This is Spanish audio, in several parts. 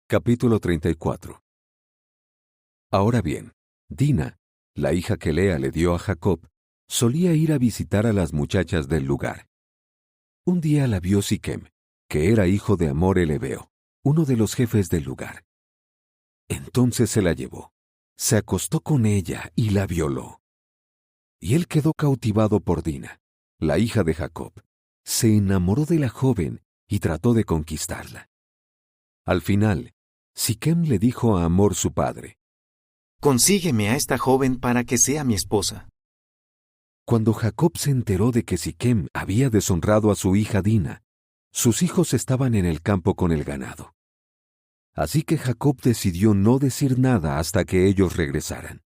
Capítulo 34. Ahora bien, Dina, la hija que Lea le dio a Jacob, solía ir a visitar a las muchachas del lugar. Un día la vio Siquem, que era hijo de Hamor el Hebeo, uno de los jefes del lugar. Entonces se la llevó, se acostó con ella y la violó. Y él quedó cautivado por Dina, la hija de Jacob. Se enamoró de la joven y trató de conquistarla. Al final, Siquem le dijo a Hamor su padre: «Consígueme a esta joven para que sea mi esposa». Cuando Jacob se enteró de que Siquem había deshonrado a su hija Dina, sus hijos estaban en el campo con el ganado. Así que Jacob decidió no decir nada hasta que ellos regresaran.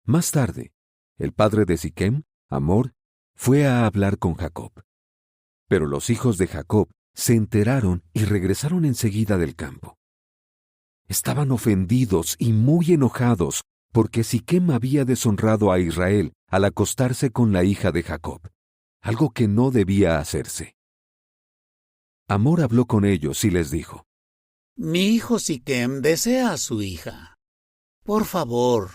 Más tarde, el padre de Siquem, Hamor, fue a hablar con Jacob. Pero los hijos de Jacob se enteraron y regresaron enseguida del campo. Estaban ofendidos y muy enojados porque Siquem había deshonrado a Israel al acostarse con la hija de Jacob, algo que no debía hacerse. Hamor habló con ellos y les dijo: Mi hijo Siquem desea a su hija. Por favor,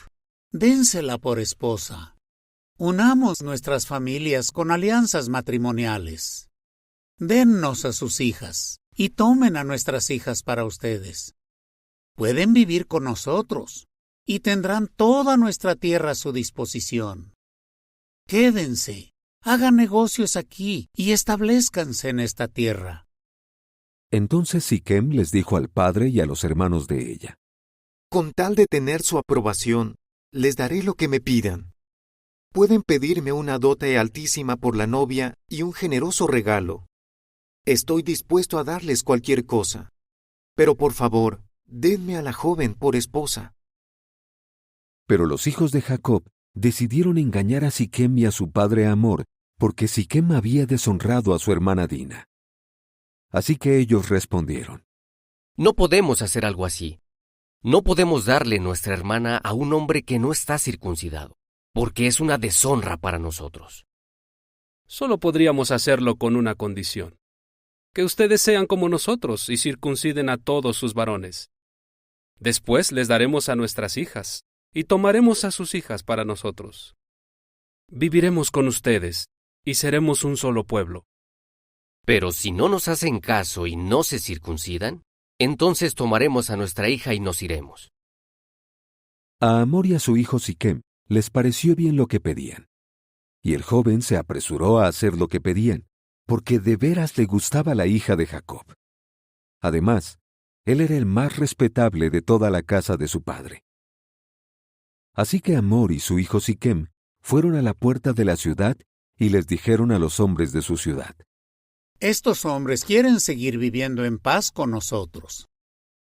dénsela por esposa. Unamos nuestras familias con alianzas matrimoniales. Dennos a sus hijas y tomen a nuestras hijas para ustedes. Pueden vivir con nosotros y tendrán toda nuestra tierra a su disposición. Quédense, hagan negocios aquí y establezcanse en esta tierra. Entonces Siquem les dijo al padre y a los hermanos de ella: Con tal de tener su aprobación, les daré lo que me pidan. Pueden pedirme una dote altísima por la novia y un generoso regalo. Estoy dispuesto a darles cualquier cosa. Pero por favor, denme a la joven por esposa. Pero los hijos de Jacob decidieron engañar a Siquem y a su padre Hamor, porque Siquem había deshonrado a su hermana Dina. Así que ellos respondieron: No podemos hacer algo así. No podemos darle nuestra hermana a un hombre que no está circuncidado, porque es una deshonra para nosotros. Solo podríamos hacerlo con una condición: que ustedes sean como nosotros y circunciden a todos sus varones. Después les daremos a nuestras hijas, y tomaremos a sus hijas para nosotros. Viviremos con ustedes, y seremos un solo pueblo. Pero si no nos hacen caso y no se circuncidan, entonces tomaremos a nuestra hija y nos iremos. A Hamor y a su hijo Siquem les pareció bien lo que pedían. Y el joven se apresuró a hacer lo que pedían, porque de veras le gustaba la hija de Jacob. Además, él era el más respetable de toda la casa de su padre. Así que Hamor y su hijo Siquem fueron a la puerta de la ciudad y les dijeron a los hombres de su ciudad: Estos hombres quieren seguir viviendo en paz con nosotros.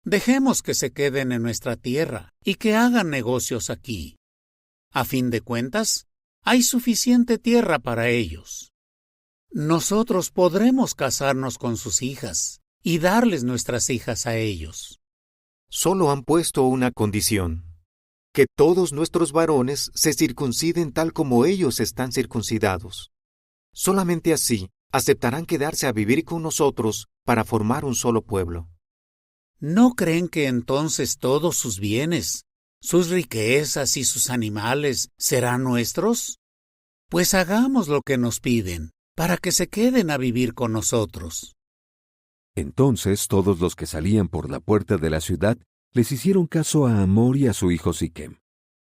Dejemos que se queden en nuestra tierra y que hagan negocios aquí. A fin de cuentas, hay suficiente tierra para ellos. Nosotros podremos casarnos con sus hijas y darles nuestras hijas a ellos. Solo han puesto una condición: que todos nuestros varones se circunciden tal como ellos están circuncidados. Solamente así aceptarán quedarse a vivir con nosotros para formar un solo pueblo. ¿No creen que entonces todos sus bienes, sus riquezas y sus animales serán nuestros? Pues hagamos lo que nos piden, para que se queden a vivir con nosotros. Entonces todos los que salían por la puerta de la ciudad les hicieron caso a Hamor y a su hijo Siquem.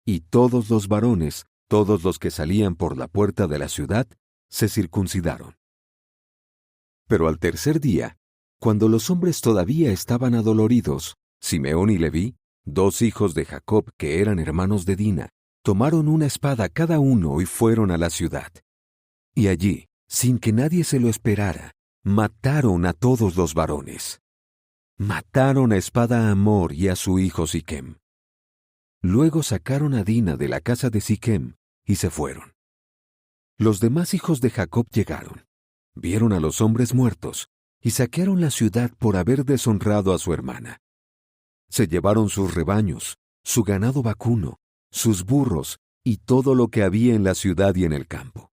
Y todos los varones, todos los que salían por la puerta de la ciudad, se circuncidaron. Pero al tercer día, cuando los hombres todavía estaban adoloridos, Simeón y Leví, dos hijos de Jacob que eran hermanos de Dina, tomaron una espada cada uno y fueron a la ciudad. Y allí, sin que nadie se lo esperara, mataron a todos los varones. Mataron a espada a Hamor y a su hijo Siquem. Luego sacaron a Dina de la casa de Siquem y se fueron. Los demás hijos de Jacob llegaron, vieron a los hombres muertos y saquearon la ciudad por haber deshonrado a su hermana. Se llevaron sus rebaños, su ganado vacuno, sus burros y todo lo que había en la ciudad y en el campo.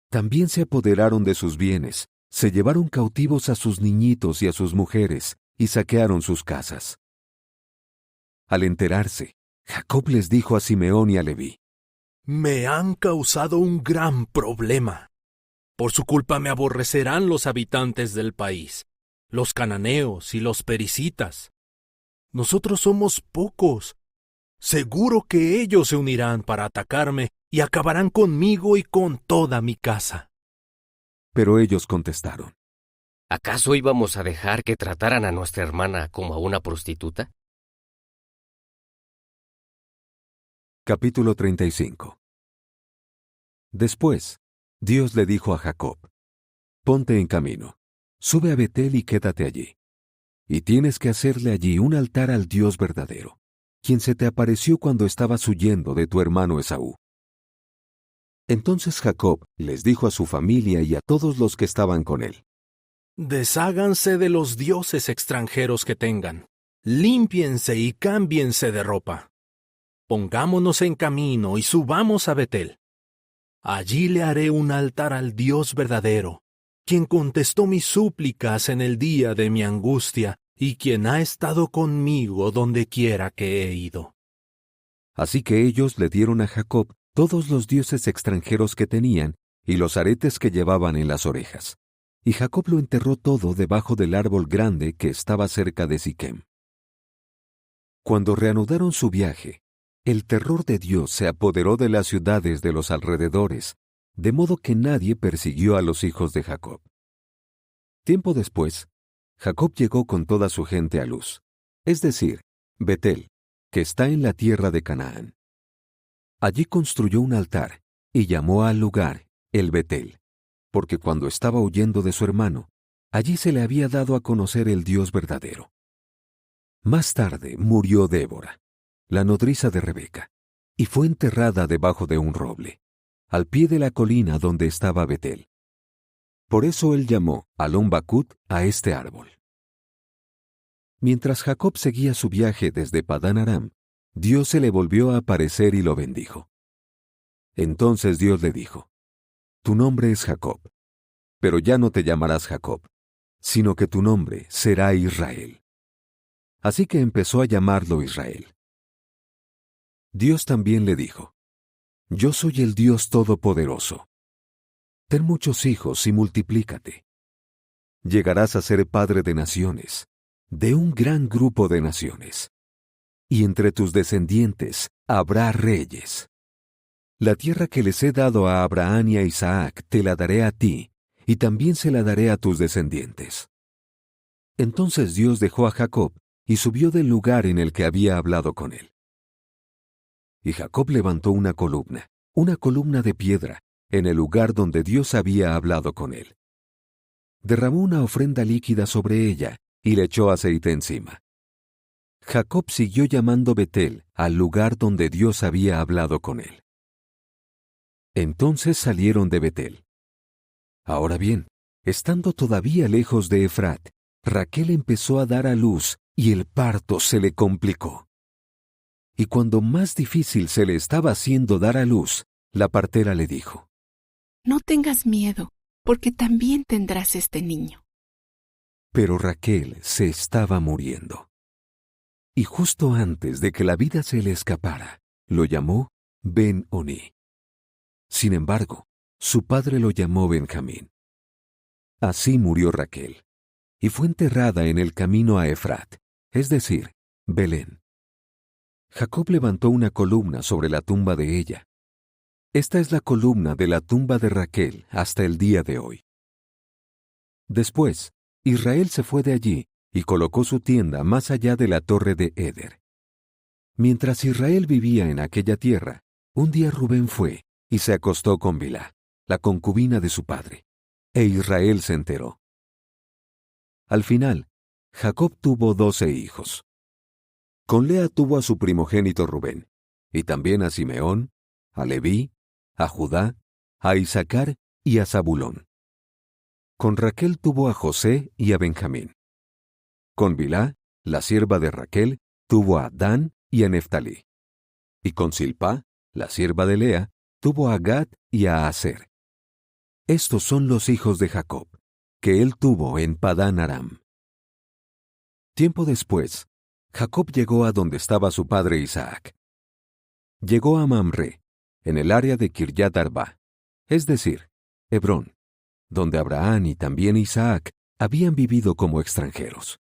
También se apoderaron de sus bienes, se llevaron cautivos a sus niñitos y a sus mujeres, y saquearon sus casas. Al enterarse, Jacob les dijo a Simeón y a Leví: Me han causado un gran problema. Por su culpa me aborrecerán los habitantes del país, los cananeos y los pericitas. Nosotros somos pocos. Seguro que ellos se unirán para atacarme y acabarán conmigo y con toda mi casa. Pero ellos contestaron: ¿Acaso íbamos a dejar que trataran a nuestra hermana como a una prostituta? Capítulo 35. Después, Dios le dijo a Jacob: Ponte en camino, sube a Betel y quédate allí. Y tienes que hacerle allí un altar al Dios verdadero, quien se te apareció cuando estabas huyendo de tu hermano Esaú. Entonces Jacob les dijo a su familia y a todos los que estaban con él: Desháganse de los dioses extranjeros que tengan. Límpiense y cámbiense de ropa. Pongámonos en camino y subamos a Betel. Allí le haré un altar al Dios verdadero, quien contestó mis súplicas en el día de mi angustia y quien ha estado conmigo donde quiera que he ido. Así que ellos le dieron a Jacob todos los dioses extranjeros que tenían y los aretes que llevaban en las orejas. Y Jacob lo enterró todo debajo del árbol grande que estaba cerca de Siquem. Cuando reanudaron su viaje, el terror de Dios se apoderó de las ciudades de los alrededores, de modo que nadie persiguió a los hijos de Jacob. Tiempo después, Jacob llegó con toda su gente a Luz, es decir, Betel, que está en la tierra de Canaán. Allí construyó un altar y llamó al lugar el Betel, porque cuando estaba huyendo de su hermano, allí se le había dado a conocer el Dios verdadero. Más tarde murió Débora, la nodriza de Rebeca, y fue enterrada debajo de un roble, al pie de la colina donde estaba Betel. Por eso él llamó Alon Bacut a este árbol. Mientras Jacob seguía su viaje desde Padán Aram, Dios se le volvió a aparecer y lo bendijo. Entonces Dios le dijo: Tu nombre es Jacob, pero ya no te llamarás Jacob, sino que tu nombre será Israel. Así que empezó a llamarlo Israel. Dios también le dijo: Yo soy el Dios Todopoderoso. Ten muchos hijos y multiplícate. Llegarás a ser padre de naciones, de un gran grupo de naciones. Y entre tus descendientes habrá reyes. La tierra que les he dado a Abraham y a Isaac te la daré a ti, y también se la daré a tus descendientes. Entonces Dios dejó a Jacob y subió del lugar en el que había hablado con él. Y Jacob levantó una columna de piedra, en el lugar donde Dios había hablado con él. Derramó una ofrenda líquida sobre ella y le echó aceite encima. Jacob siguió llamando Betel al lugar donde Dios había hablado con él. Entonces salieron de Betel. Ahora bien, estando todavía lejos de Efrat, Raquel empezó a dar a luz y el parto se le complicó. Y cuando más difícil se le estaba haciendo dar a luz, la partera le dijo: No tengas miedo, porque también tendrás este niño. Pero Raquel se estaba muriendo. Y justo antes de que la vida se le escapara, lo llamó Ben-Oni. Sin embargo, su padre lo llamó Benjamín. Así murió Raquel, y fue enterrada en el camino a Efrat, es decir, Belén. Jacob levantó una columna sobre la tumba de ella. Esta es la columna de la tumba de Raquel hasta el día de hoy. Después, Israel se fue de allí y colocó su tienda más allá de la torre de Eder. Mientras Israel vivía en aquella tierra, un día Rubén fue y se acostó con Bilhá, la concubina de su padre, e Israel se enteró. Al final, Jacob tuvo 12 hijos. Con Lea tuvo a su primogénito Rubén, y también a Simeón, a Leví, a Judá, a Isaacar y a Zabulón. Con Raquel tuvo a José y a Benjamín. Con Bilhá, la sierva de Raquel, tuvo a Dan y a Neftalí. Y con Silpá, la sierva de Lea, tuvo a Gad y a Aser. Estos son los hijos de Jacob, que él tuvo en Padán Aram. Tiempo después, Jacob llegó a donde estaba su padre Isaac. Llegó a Mamre, en el área de Kiryat Arba, es decir, Hebrón, donde Abraham y también Isaac habían vivido como extranjeros.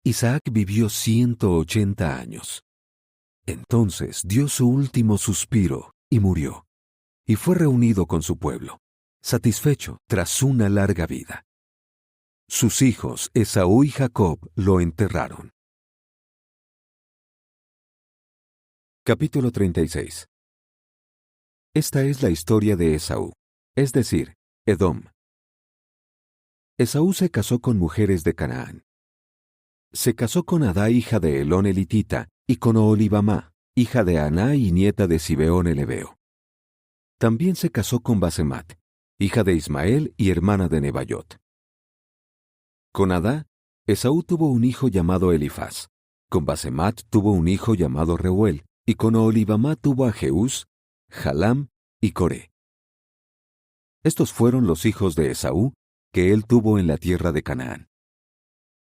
Isaac vivió 180 años. Entonces dio su último suspiro y murió, y fue reunido con su pueblo, satisfecho tras una larga vida. Sus hijos, Esaú y Jacob, lo enterraron. Capítulo 36. Esta es la historia de Esaú, es decir, Edom. Esaú se casó con mujeres de Canaán. Se casó con Adá, hija de Elón elitita, y con Oholibamá, hija de Aná y nieta de Zibeón el heveo. También se casó con Basemat, hija de Ismael y hermana de Nebaiot. Con Adá, Esaú tuvo un hijo llamado Elifaz. Con Basemat tuvo un hijo llamado Reuel, y con Oholibamá tuvo a Jeús, Jalam y Coré. Estos fueron los hijos de Esaú que él tuvo en la tierra de Canaán.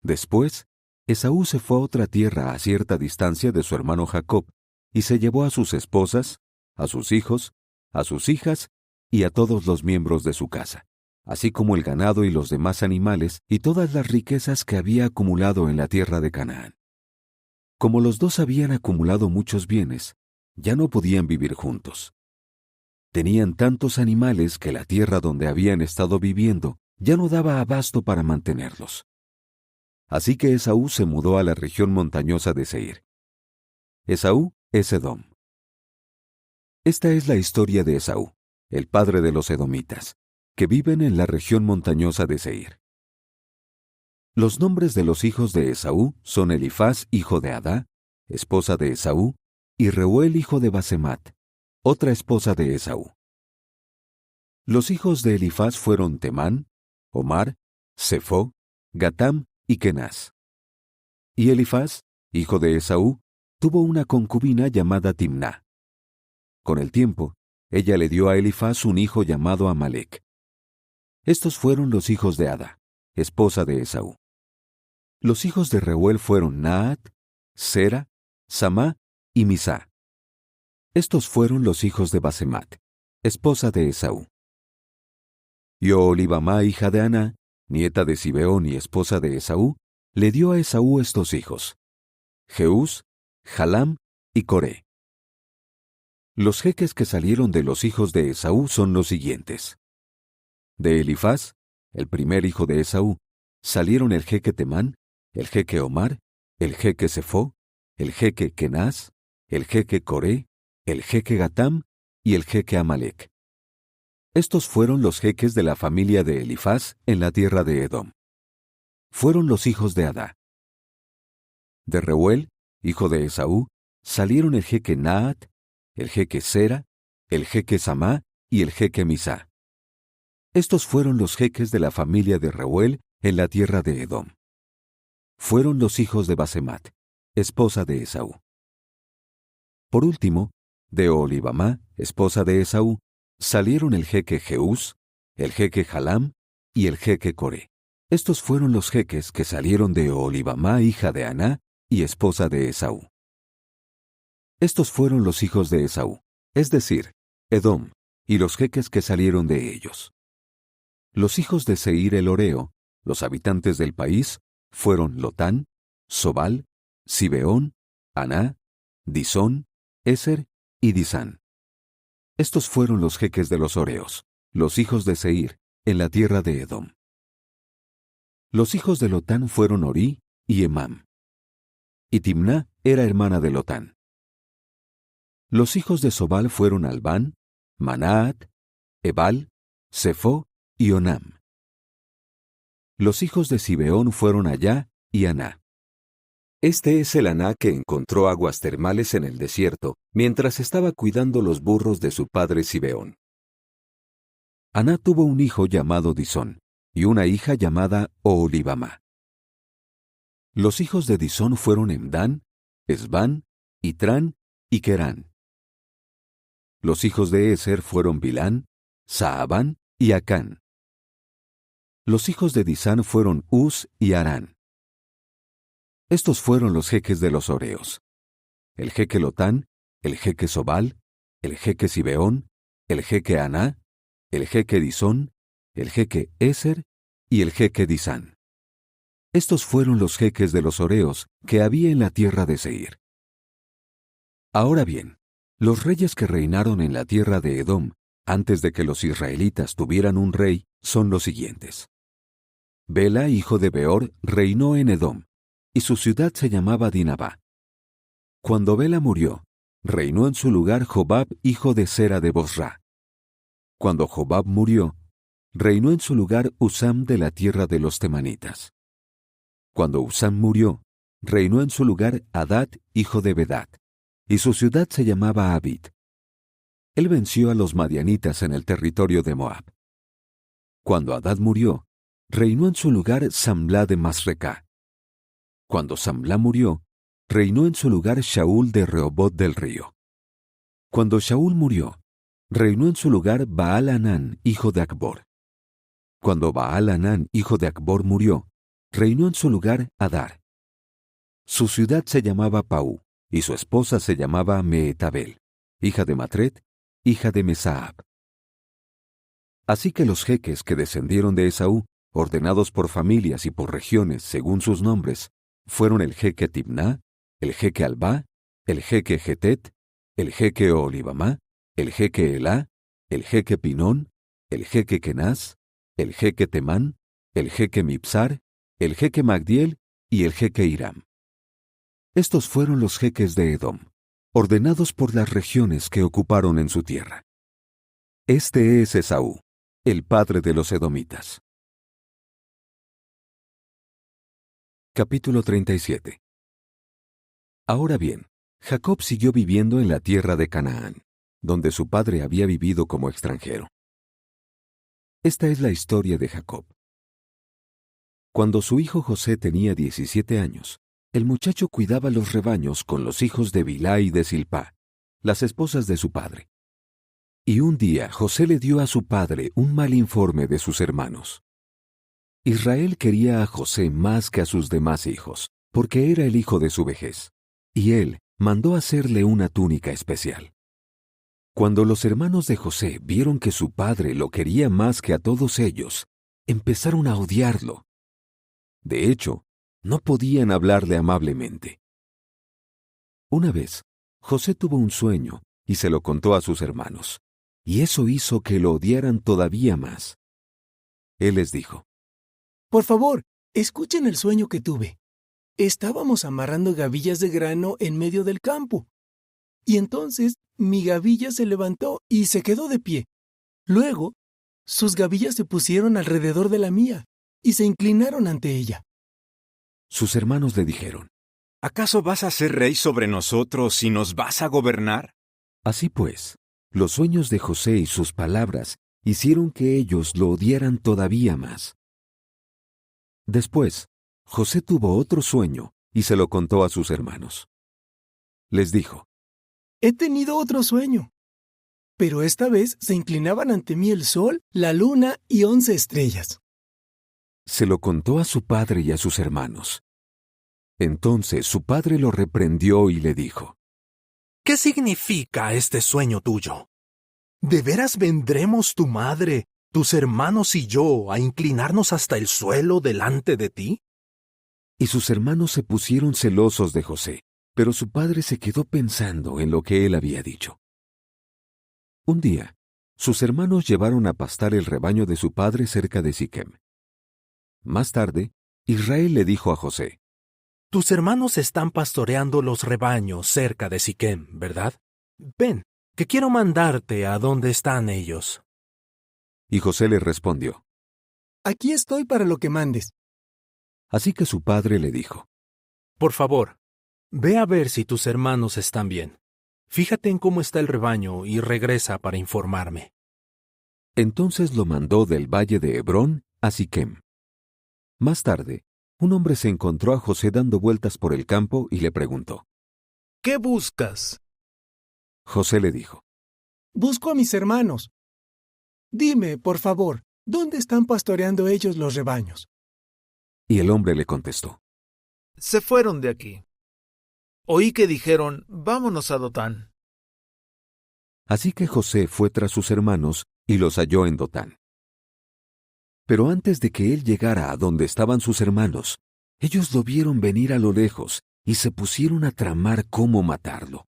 Después, Esaú se fue a otra tierra a cierta distancia de su hermano Jacob, y se llevó a sus esposas, a sus hijos, a sus hijas y a todos los miembros de su casa, así como el ganado y los demás animales y todas las riquezas que había acumulado en la tierra de Canaán. Como los dos habían acumulado muchos bienes, ya no podían vivir juntos. Tenían tantos animales que la tierra donde habían estado viviendo ya no daba abasto para mantenerlos. Así que Esaú se mudó a la región montañosa de Seir. Esaú es Edom. Esta es la historia de Esaú, el padre de los edomitas, que viven en la región montañosa de Seir. Los nombres de los hijos de Esaú son Elifaz, hijo de Adá, esposa de Esaú, y Reuel, hijo de Basemat, otra esposa de Esaú. Los hijos de Elifaz fueron Temán, Omar, Sefo, Gatam y Kenaz. Y Elifaz, hijo de Esaú, tuvo una concubina llamada Timná. Con el tiempo, ella le dio a Elifaz un hijo llamado Amalec. Estos fueron los hijos de Adá, esposa de Esaú. Los hijos de Reuel fueron Naat, Sera, Samá y Misá. Estos fueron los hijos de Basemat, esposa de Esaú. Y Oholibamá, hija de Aná, nieta de Zibeón y esposa de Esaú, le dio a Esaú estos hijos: Jeús, Jalam y Coré. Los jeques que salieron de los hijos de Esaú son los siguientes. De Elifaz, el primer hijo de Esaú, salieron el jeque Temán, el jeque Omar, el jeque Sefo, el jeque Kenaz, el jeque Coré, el jeque Gatam y el jeque Amalec. Estos fueron los jeques de la familia de Elifaz en la tierra de Edom. Fueron los hijos de Adá. De Reuel, hijo de Esaú, salieron el jeque Naat, el jeque Sera, el jeque Samá y el jeque Misá. Estos fueron los jeques de la familia de Reuel en la tierra de Edom. Fueron los hijos de Basemat, esposa de Esaú. Por último, de Oholibamá, esposa de Esaú, salieron el jeque Jeús, el jeque Jalam y el jeque Coré. Estos fueron los jeques que salieron de Oholibamá, hija de Aná y esposa de Esaú. Estos fueron los hijos de Esaú, es decir, Edom, y los jeques que salieron de ellos. Los hijos de Seir el Horeo, los habitantes del país, fueron Lotán, Sobal, Zibeón, Aná, Disón, Eser y Disán. Estos fueron los jeques de los Horeos, los hijos de Seir, en la tierra de Edom. Los hijos de Lotán fueron Orí y Emam. Y Timná era hermana de Lotán. Los hijos de Sobal fueron Albán, Manaat, Ebal, Sefo y Onam. Los hijos de Zibeón fueron Ayá y Aná. Este es el Aná que encontró aguas termales en el desierto mientras estaba cuidando los burros de su padre Zibeón. Aná tuvo un hijo llamado Disón y una hija llamada Oholibamá. Los hijos de Disón fueron Hemdán, Esbán, Itrán y Querán. Los hijos de Eser fueron Bilán, Saabán y Acán. Los hijos de Disán fueron Uz y Arán. Estos fueron los jeques de los horeos: el jeque Lotán, el jeque Sobal, el jeque Sibeón, el jeque Aná, el jeque Disón, el jeque Eser y el jeque Disán. Estos fueron los jeques de los horeos que había en la tierra de Seir. Ahora bien, los reyes que reinaron en la tierra de Edom, antes de que los israelitas tuvieran un rey, son los siguientes. Bela, hijo de Beor, reinó en Edom, y su ciudad se llamaba Dinabá. Cuando Bela murió, reinó en su lugar Jobab, hijo de Sera de Bosra. Cuando Jobab murió, reinó en su lugar Usam de la tierra de los temanitas. Cuando Usam murió, reinó en su lugar Hadad, hijo de Bedad, y su ciudad se llamaba Abid. Él venció a los madianitas en el territorio de Moab. Cuando Hadad murió, reinó en su lugar Samlá de Masrecá. Cuando Samlá murió, reinó en su lugar Shaul de Rehobot del río. Cuando Shaul murió, reinó en su lugar Baal-Hanán, hijo de Acbor. Cuando Baal-Hanán, hijo de Acbor, murió, reinó en su lugar Adar. Su ciudad se llamaba Paú, y su esposa se llamaba Meetabel, hija de Matred, hija de Mesaab. Así que los jeques que descendieron de Esaú, ordenados por familias y por regiones según sus nombres, fueron el jeque Tibná, el jeque Albá, el jeque Getet, el jeque Olibamá, el jeque Elá, el jeque Pinón, el jeque Kenaz, el jeque Temán, el jeque Mipsar, el jeque Magdiel y el jeque Hiram. Estos fueron los jeques de Edom, ordenados por las regiones que ocuparon en su tierra. Este es Esaú, el padre de los edomitas. Capítulo 37. Ahora bien, Jacob siguió viviendo en la tierra de Canaán, donde su padre había vivido como extranjero. Esta es la historia de Jacob. Cuando su hijo José tenía 17 años, el muchacho cuidaba los rebaños con los hijos de Bilhá y de Silpá, las esposas de su padre. Y un día José le dio a su padre un mal informe de sus hermanos. Israel quería a José más que a sus demás hijos, porque era el hijo de su vejez, y él mandó hacerle una túnica especial. Cuando los hermanos de José vieron que su padre lo quería más que a todos ellos, empezaron a odiarlo. De hecho, no podían hablarle amablemente. Una vez, José tuvo un sueño y se lo contó a sus hermanos, y eso hizo que lo odiaran todavía más. Él les dijo: Por favor, escuchen el sueño que tuve. Estábamos amarrando gavillas de grano en medio del campo. Y entonces mi gavilla se levantó y se quedó de pie. Luego, sus gavillas se pusieron alrededor de la mía y se inclinaron ante ella. Sus hermanos le dijeron: ¿Acaso vas a ser rey sobre nosotros y nos vas a gobernar? Así pues, los sueños de José y sus palabras hicieron que ellos lo odiaran todavía más. Después, José tuvo otro sueño y se lo contó a sus hermanos. Les dijo: He tenido otro sueño. Pero esta vez se inclinaban ante mí el sol, la luna y 11 estrellas. Se lo contó a su padre y a sus hermanos. Entonces su padre lo reprendió y le dijo: ¿Qué significa este sueño tuyo? ¿De veras vendremos tu madre, tus hermanos y yo a inclinarnos hasta el suelo delante de ti? Y sus hermanos se pusieron celosos de José, pero su padre se quedó pensando en lo que él había dicho. Un día, sus hermanos llevaron a pastar el rebaño de su padre cerca de Siquem. Más tarde, Israel le dijo a José: Tus hermanos están pastoreando los rebaños cerca de Siquem, ¿verdad? Ven, que quiero mandarte a donde están ellos. Y José le respondió: Aquí estoy para lo que mandes. Así que su padre le dijo: Por favor, ve a ver si tus hermanos están bien. Fíjate en cómo está el rebaño y regresa para informarme. Entonces lo mandó del valle de Hebrón a Siquem. Más tarde, un hombre se encontró a José dando vueltas por el campo y le preguntó: ¿Qué buscas? José le dijo: Busco a mis hermanos. Dime, por favor, ¿dónde están pastoreando ellos los rebaños? Y el hombre le contestó: se fueron de aquí. Oí que dijeron, vámonos a Dotán. Así que José fue tras sus hermanos y los halló en Dotán. Pero antes de que él llegara a donde estaban sus hermanos, ellos lo vieron venir a lo lejos y se pusieron a tramar cómo matarlo.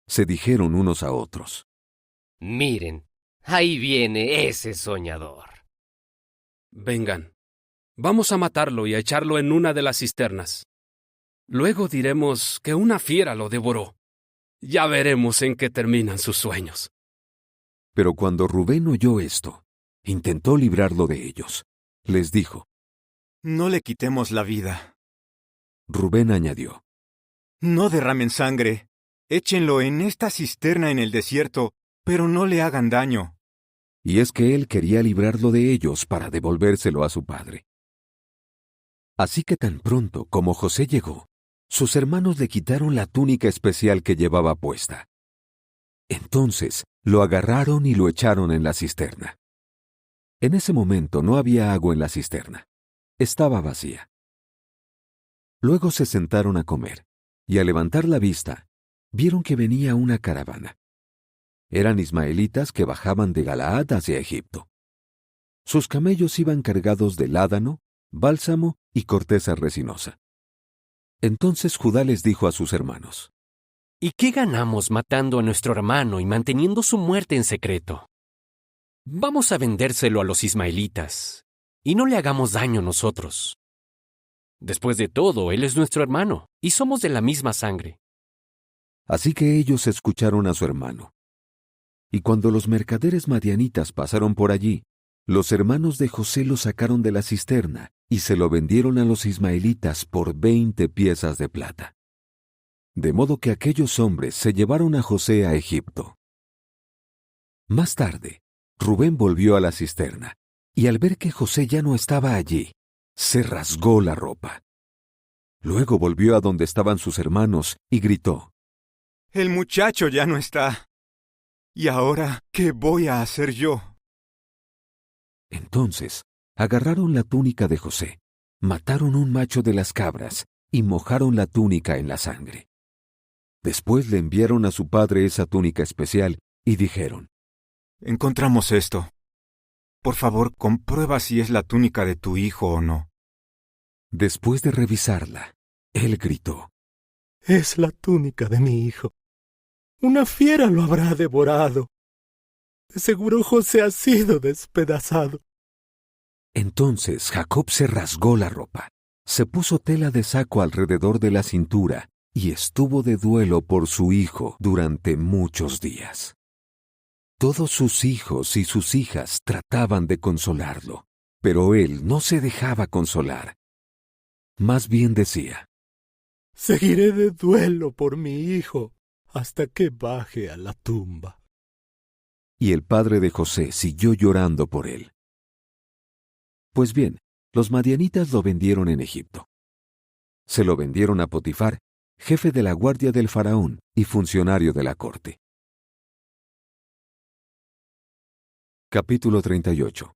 Se dijeron unos a otros: Miren, ahí viene ese soñador. Vengan, vamos a matarlo y a echarlo en una de las cisternas. Luego diremos que una fiera lo devoró. Ya veremos en qué terminan sus sueños. Pero cuando Rubén oyó esto, intentó librarlo de ellos. Les dijo: No le quitemos la vida. Rubén añadió: No derramen sangre. Échenlo en esta cisterna en el desierto, pero no le hagan daño. Y es que él quería librarlo de ellos para devolvérselo a su padre. Así que tan pronto como José llegó, sus hermanos le quitaron la túnica especial que llevaba puesta. Entonces lo agarraron y lo echaron en la cisterna. En ese momento no había agua en la cisterna. Estaba vacía. Luego se sentaron a comer, y al levantar la vista, vieron que venía una caravana. Eran ismaelitas que bajaban de Galaad hacia Egipto. Sus camellos iban cargados de ládano, bálsamo y corteza resinosa. Entonces Judá les dijo a sus hermanos: ¿Y qué ganamos matando a nuestro hermano y manteniendo su muerte en secreto? Vamos a vendérselo a los ismaelitas, y no le hagamos daño nosotros. Después de todo, él es nuestro hermano, y somos de la misma sangre. Así que ellos escucharon a su hermano. Y cuando los mercaderes madianitas pasaron por allí, los hermanos de José lo sacaron de la cisterna y se lo vendieron a los ismaelitas por 20 piezas de plata. De modo que aquellos hombres se llevaron a José a Egipto. Más tarde, Rubén volvió a la cisterna, y al ver que José ya no estaba allí, se rasgó la ropa. Luego volvió a donde estaban sus hermanos y gritó: El muchacho ya no está. ¿Y ahora qué voy a hacer yo? Entonces agarraron la túnica de José, mataron un macho de las cabras y mojaron la túnica en la sangre. Después le enviaron a su padre esa túnica especial y dijeron: Encontramos esto. Por favor, comprueba si es la túnica de tu hijo o no. Después de revisarla, él gritó: Es la túnica de mi hijo. Una fiera lo habrá devorado. De seguro José ha sido despedazado. Entonces Jacob se rasgó la ropa, se puso tela de saco alrededor de la cintura y estuvo de duelo por su hijo durante muchos días. Todos sus hijos y sus hijas trataban de consolarlo, pero él no se dejaba consolar. Más bien decía: Seguiré de duelo por mi hijo hasta que baje a la tumba. Y el padre de José siguió llorando por él. Pues bien, los madianitas lo vendieron en Egipto. Se lo vendieron a Potifar, jefe de la guardia del faraón y funcionario de la corte. Capítulo 38.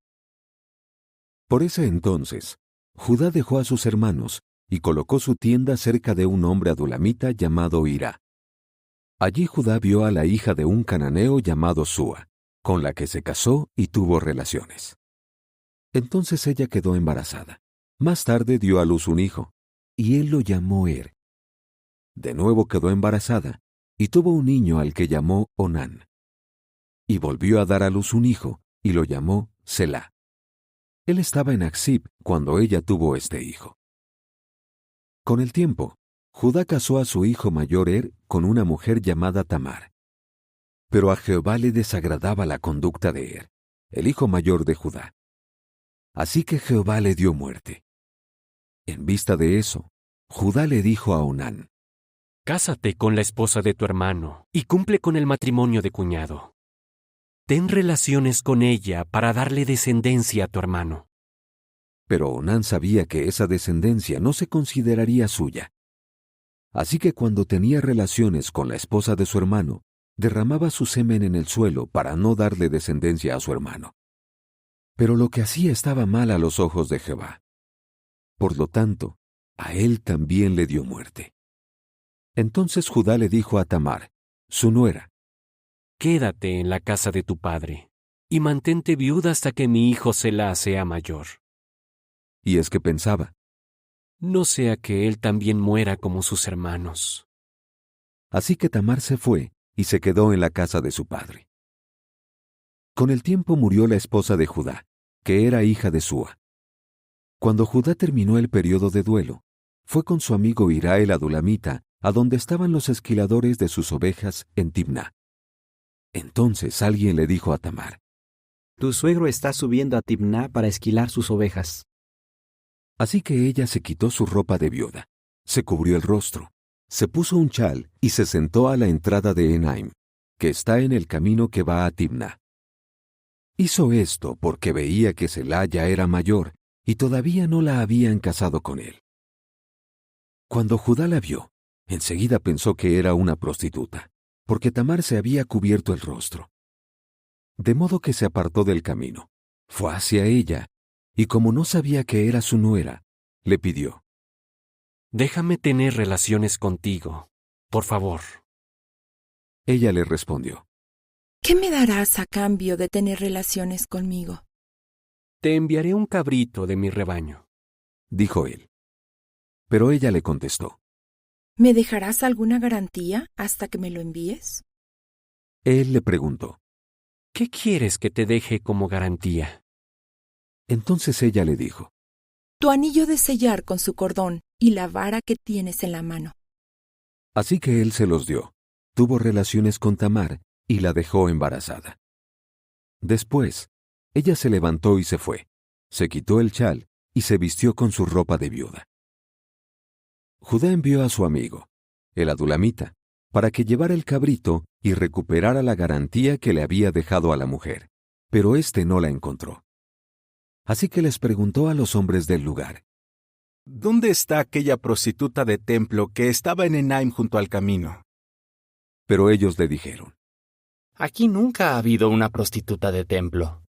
Por ese entonces, Judá dejó a sus hermanos y colocó su tienda cerca de un hombre adulamita llamado Hira. Allí Judá vio a la hija de un cananeo llamado Súa, con la que se casó y tuvo relaciones. Entonces ella quedó embarazada. Más tarde dio a luz un hijo, y él lo llamó Er. De nuevo quedó embarazada, y tuvo un niño al que llamó Onán. Y volvió a dar a luz un hijo, y lo llamó Selá. Él estaba en Acsib cuando ella tuvo este hijo. Con el tiempo, Judá casó a su hijo mayor Er con una mujer llamada Tamar. Pero a Jehová le desagradaba la conducta de Er, el hijo mayor de Judá. Así que Jehová le dio muerte. En vista de eso, Judá le dijo a Onán: Cásate con la esposa de tu hermano y cumple con el matrimonio de cuñado. Ten relaciones con ella para darle descendencia a tu hermano. Pero Onán sabía que esa descendencia no se consideraría suya. Así que cuando tenía relaciones con la esposa de su hermano, derramaba su semen en el suelo para no darle descendencia a su hermano. Pero lo que hacía estaba mal a los ojos de Jehová. Por lo tanto, a él también le dio muerte. Entonces Judá le dijo a Tamar, su nuera: Quédate en la casa de tu padre, y mantente viuda hasta que mi hijo Selá sea mayor. Y es que pensaba: No sea que él también muera como sus hermanos. Así que Tamar se fue y se quedó en la casa de su padre. Con el tiempo murió la esposa de Judá, que era hija de Súa. Cuando Judá terminó el periodo de duelo, fue con su amigo Hirá el adulamita a donde estaban los esquiladores de sus ovejas en Timná. Entonces alguien le dijo a Tamar: Tu suegro está subiendo a Timná para esquilar sus ovejas. Así que ella se quitó su ropa de viuda, se cubrió el rostro, se puso un chal y se sentó a la entrada de Enaim, que está en el camino que va a Timná. Hizo esto porque veía que Selá ya era mayor y todavía no la habían casado con él. Cuando Judá la vio, enseguida pensó que era una prostituta, porque Tamar se había cubierto el rostro. De modo que se apartó del camino, fue hacia ella, y como no sabía que era su nuera, le pidió: Déjame tener relaciones contigo, por favor. Ella le respondió: ¿Qué me darás a cambio de tener relaciones conmigo? Te enviaré un cabrito de mi rebaño, dijo él. Pero ella le contestó: ¿Me dejarás alguna garantía hasta que me lo envíes? Él le preguntó: ¿Qué quieres que te deje como garantía? Entonces ella le dijo: Tu anillo de sellar con su cordón y la vara que tienes en la mano. Así que él se los dio, tuvo relaciones con Tamar y la dejó embarazada. Después, ella se levantó y se fue, se quitó el chal y se vistió con su ropa de viuda. Judá envió a su amigo, el adulamita, para que llevara el cabrito y recuperara la garantía que le había dejado a la mujer, pero éste no la encontró. Así que les preguntó a los hombres del lugar: ¿Dónde está aquella prostituta de templo que estaba en Enaim junto al camino? Pero ellos le dijeron: Aquí nunca ha habido una prostituta de templo.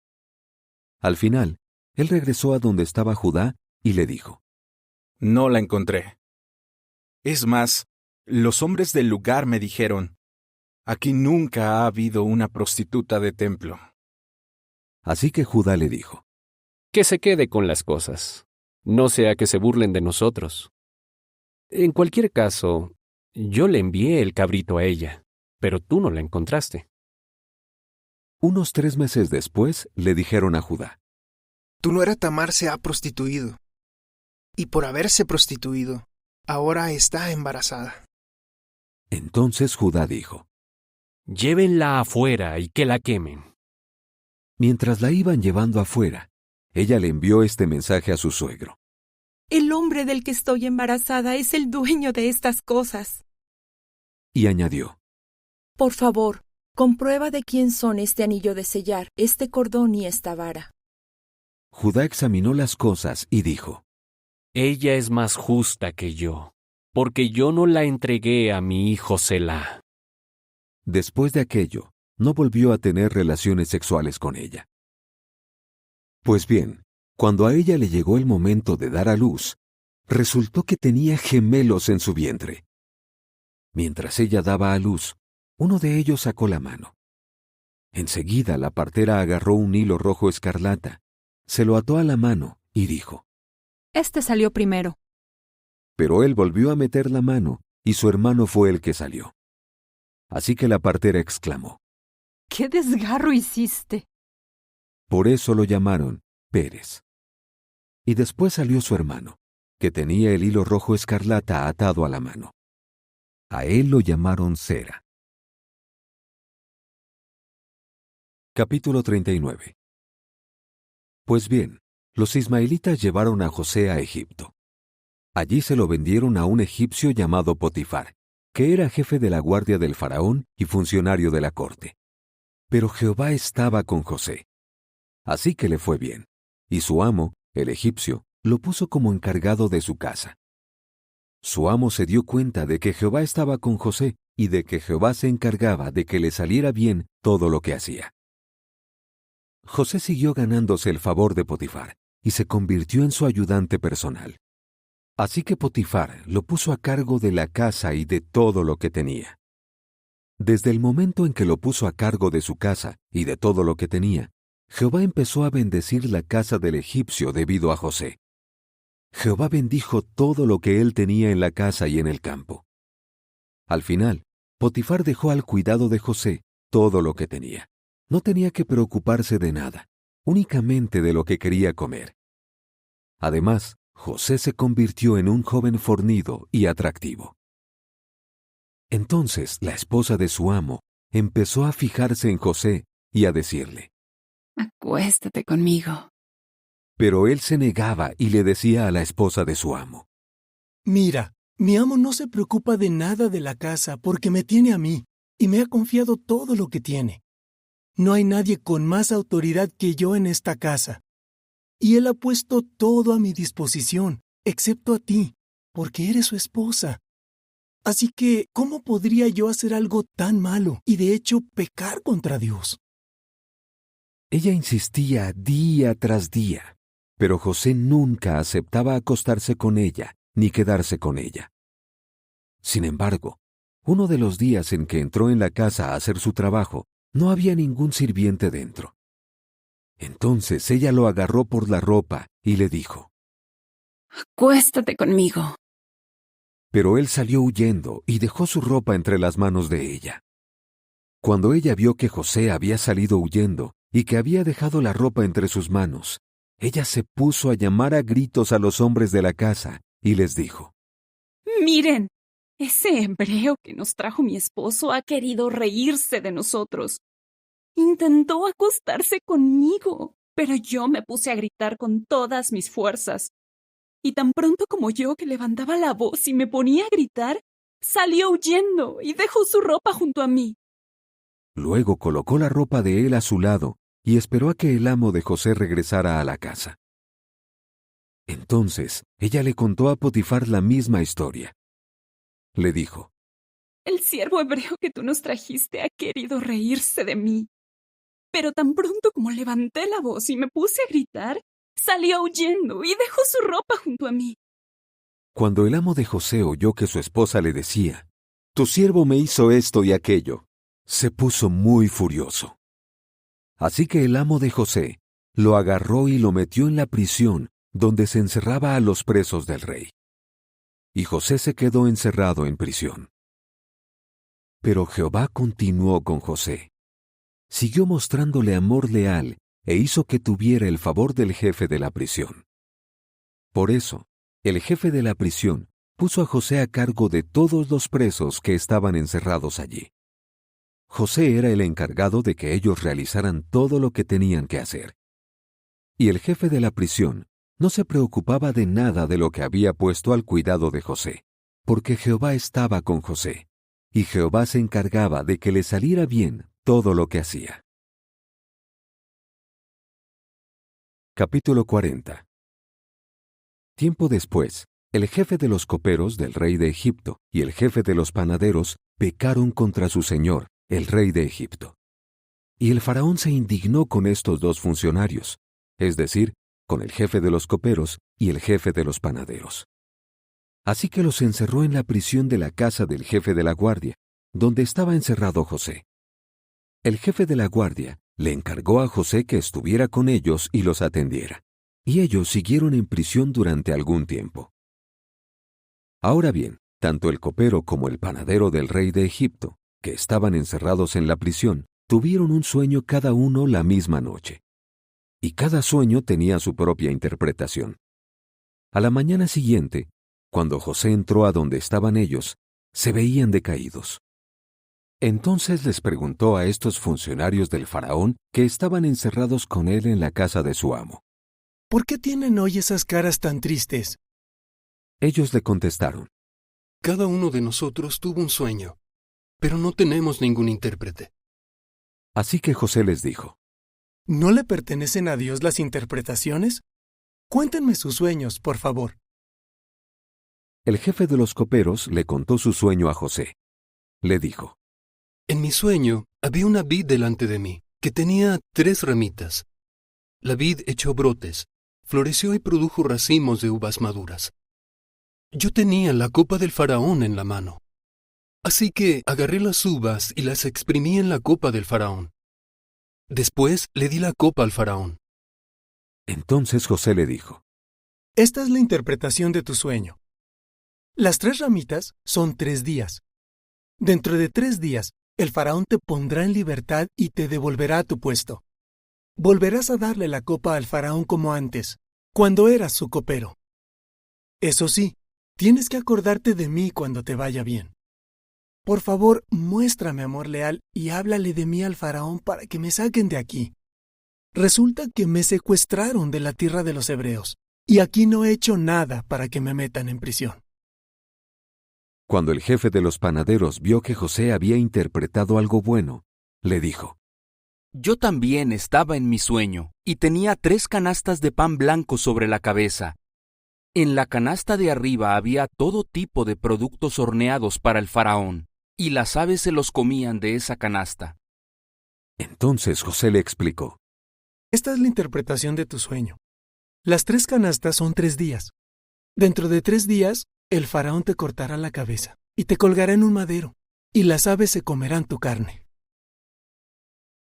Al final, él regresó a donde estaba Judá y le dijo: No la encontré. Es más, los hombres del lugar me dijeron: Aquí nunca ha habido una prostituta de templo. Así que Judá le dijo: Que se quede con las cosas, no sea que se burlen de nosotros. En cualquier caso, yo le envié el cabrito a ella, pero tú no la encontraste. Unos 3 meses después le dijeron a Judá: Tu nuera Tamar se ha prostituido, y por haberse prostituido, ahora está embarazada. Entonces Judá dijo: Llévenla afuera y que la quemen. Mientras la iban llevando afuera, ella le envió este mensaje a su suegro: El hombre del que estoy embarazada es el dueño de estas cosas. Y añadió: Por favor, comprueba de quién son este anillo de sellar, este cordón y esta vara. Judá examinó las cosas y dijo: Ella es más justa que yo, porque yo no la entregué a mi hijo Selá. Después de aquello, no volvió a tener relaciones sexuales con ella. Pues bien, cuando a ella le llegó el momento de dar a luz, resultó que tenía gemelos en su vientre. Mientras ella daba a luz, uno de ellos sacó la mano. Enseguida la partera agarró un hilo rojo escarlata, se lo ató a la mano y dijo: Este salió primero. Pero él volvió a meter la mano y su hermano fue el que salió. Así que la partera exclamó: ¿Qué desgarro hiciste? Por eso lo llamaron Pérez. Y después salió su hermano, que tenía el hilo rojo escarlata atado a la mano. A él lo llamaron Sera. Capítulo 39. Pues bien, los ismaelitas llevaron a José a Egipto. Allí se lo vendieron a un egipcio llamado Potifar, que era jefe de la guardia del faraón y funcionario de la corte. Pero Jehová estaba con José. Así que le fue bien, y su amo, el egipcio, lo puso como encargado de su casa. Su amo se dio cuenta de que Jehová estaba con José y de que Jehová se encargaba de que le saliera bien todo lo que hacía. José siguió ganándose el favor de Potifar y se convirtió en su ayudante personal. Así que Potifar lo puso a cargo de la casa y de todo lo que tenía. Desde el momento en que lo puso a cargo de su casa y de todo lo que tenía, Jehová empezó a bendecir la casa del egipcio debido a José. Jehová bendijo todo lo que él tenía en la casa y en el campo. Al final, Potifar dejó al cuidado de José todo lo que tenía. No tenía que preocuparse de nada, únicamente de lo que quería comer. Además, José se convirtió en un joven fornido y atractivo. Entonces la esposa de su amo empezó a fijarse en José y a decirle: Acuéstate conmigo. Pero él se negaba y le decía a la esposa de su amo: Mira, mi amo no se preocupa de nada de la casa porque me tiene a mí y me ha confiado todo lo que tiene. No hay nadie con más autoridad que yo en esta casa. Y él ha puesto todo a mi disposición, excepto a ti, porque eres su esposa. Así que, ¿cómo podría yo hacer algo tan malo y de hecho pecar contra Dios? Ella insistía día tras día, pero José nunca aceptaba acostarse con ella ni quedarse con ella. Sin embargo, uno de los días en que entró en la casa a hacer su trabajo, no había ningún sirviente dentro. Entonces ella lo agarró por la ropa y le dijo: Acuéstate conmigo. Pero él salió huyendo y dejó su ropa entre las manos de ella. Cuando ella vio que José había salido huyendo y que había dejado la ropa entre sus manos, ella se puso a llamar a gritos a los hombres de la casa y les dijo: Miren, ese hebreo que nos trajo mi esposo ha querido reírse de nosotros. Intentó acostarse conmigo, pero yo me puse a gritar con todas mis fuerzas. Y tan pronto como yo que levantaba la voz y me ponía a gritar, salió huyendo y dejó su ropa junto a mí. Luego colocó la ropa de él a su lado y esperó a que el amo de José regresara a la casa. Entonces ella le contó a Potifar la misma historia. Le dijo: El siervo hebreo que tú nos trajiste ha querido reírse de mí. Pero tan pronto como levanté la voz y me puse a gritar, salió huyendo y dejó su ropa junto a mí. Cuando el amo de José oyó que su esposa le decía: Tu siervo me hizo esto y aquello, se puso muy furioso. Así que el amo de José lo agarró y lo metió en la prisión donde se encerraba a los presos del rey. Y José se quedó encerrado en prisión. Pero Jehová continuó con José. Siguió mostrándole amor leal e hizo que tuviera el favor del jefe de la prisión. Por eso, el jefe de la prisión puso a José a cargo de todos los presos que estaban encerrados allí. José era el encargado de que ellos realizaran todo lo que tenían que hacer. Y el jefe de la prisión no se preocupaba de nada de lo que había puesto al cuidado de José, porque Jehová estaba con José, y Jehová se encargaba de que le saliera bien todo lo que hacía. Capítulo 40. Tiempo después, el jefe de los coperos del rey de Egipto y el jefe de los panaderos pecaron contra su señor, el rey de Egipto. Y el faraón se indignó con estos dos funcionarios, es decir, con el jefe de los coperos y el jefe de los panaderos. Así que los encerró en la prisión de la casa del jefe de la guardia, donde estaba encerrado José. El jefe de la guardia le encargó a José que estuviera con ellos y los atendiera, y ellos siguieron en prisión durante algún tiempo. Ahora bien, tanto el copero como el panadero del rey de Egipto, que estaban encerrados en la prisión, tuvieron un sueño cada uno la misma noche. Y cada sueño tenía su propia interpretación. A la mañana siguiente, cuando José entró a donde estaban ellos, se veían decaídos. Entonces les preguntó a estos funcionarios del faraón que estaban encerrados con él en la casa de su amo: ¿Por qué tienen hoy esas caras tan tristes? Ellos le contestaron: Cada uno de nosotros tuvo un sueño, pero no tenemos ningún intérprete. Así que José les dijo: ¿No le pertenecen a Dios las interpretaciones? Cuéntenme sus sueños, por favor. El jefe de los coperos le contó su sueño a José. Le dijo: En mi sueño había una vid delante de mí, que tenía 3 ramitas. La vid echó brotes, floreció y produjo racimos de uvas maduras. Yo tenía la copa del faraón en la mano. Así que agarré las uvas y las exprimí en la copa del faraón. Después le di la copa al faraón. Entonces José le dijo: Esta es la interpretación de tu sueño. Las 3 ramitas son 3 días. Dentro de 3 días, el faraón te pondrá en libertad y te devolverá a tu puesto. Volverás a darle la copa al faraón como antes, cuando eras su copero. Eso sí, tienes que acordarte de mí cuando te vaya bien. Por favor, muéstrame amor leal y háblale de mí al faraón para que me saquen de aquí. Resulta que me secuestraron de la tierra de los hebreos, y aquí no he hecho nada para que me metan en prisión. Cuando el jefe de los panaderos vio que José había interpretado algo bueno, le dijo: Yo también estaba en mi sueño, y tenía 3 canastas de pan blanco sobre la cabeza. En la canasta de arriba había todo tipo de productos horneados para el faraón, y las aves se los comían de esa canasta. Entonces José le explicó: Esta es la interpretación de tu sueño. Las 3 canastas son 3 días. Dentro de 3 días, el faraón te cortará la cabeza y te colgará en un madero, y las aves se comerán tu carne.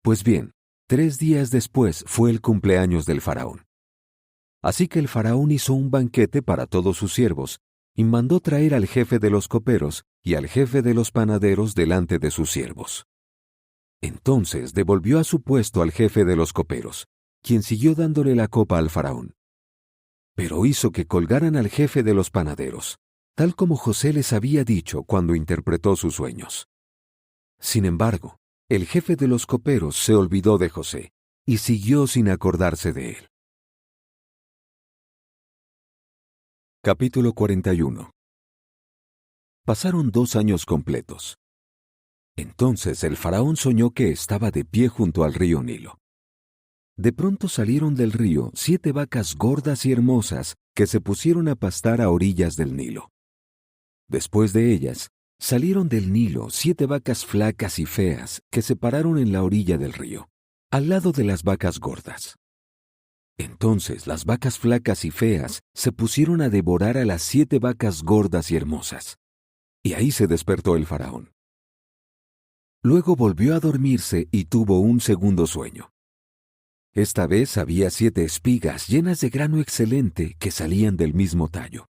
Pues bien, 3 días después fue el cumpleaños del faraón. Así que el faraón hizo un banquete para todos sus siervos y mandó traer al jefe de los coperos y al jefe de los panaderos delante de sus siervos. Entonces devolvió a su puesto al jefe de los coperos, quien siguió dándole la copa al faraón. Pero hizo que colgaran al jefe de los panaderos, tal como José les había dicho cuando interpretó sus sueños. Sin embargo, el jefe de los coperos se olvidó de José y siguió sin acordarse de él. Capítulo 41. Pasaron 2 años completos. Entonces el faraón soñó que estaba de pie junto al río Nilo. De pronto salieron del río 7 vacas gordas y hermosas que se pusieron a pastar a orillas del Nilo. Después de ellas, salieron del Nilo 7 vacas flacas y feas que se pararon en la orilla del río, al lado de las vacas gordas. Entonces las vacas flacas y feas se pusieron a devorar a las 7 vacas gordas y hermosas. Y ahí se despertó el faraón. Luego volvió a dormirse y tuvo un segundo sueño. Esta vez había 7 espigas llenas de grano excelente que salían del mismo tallo.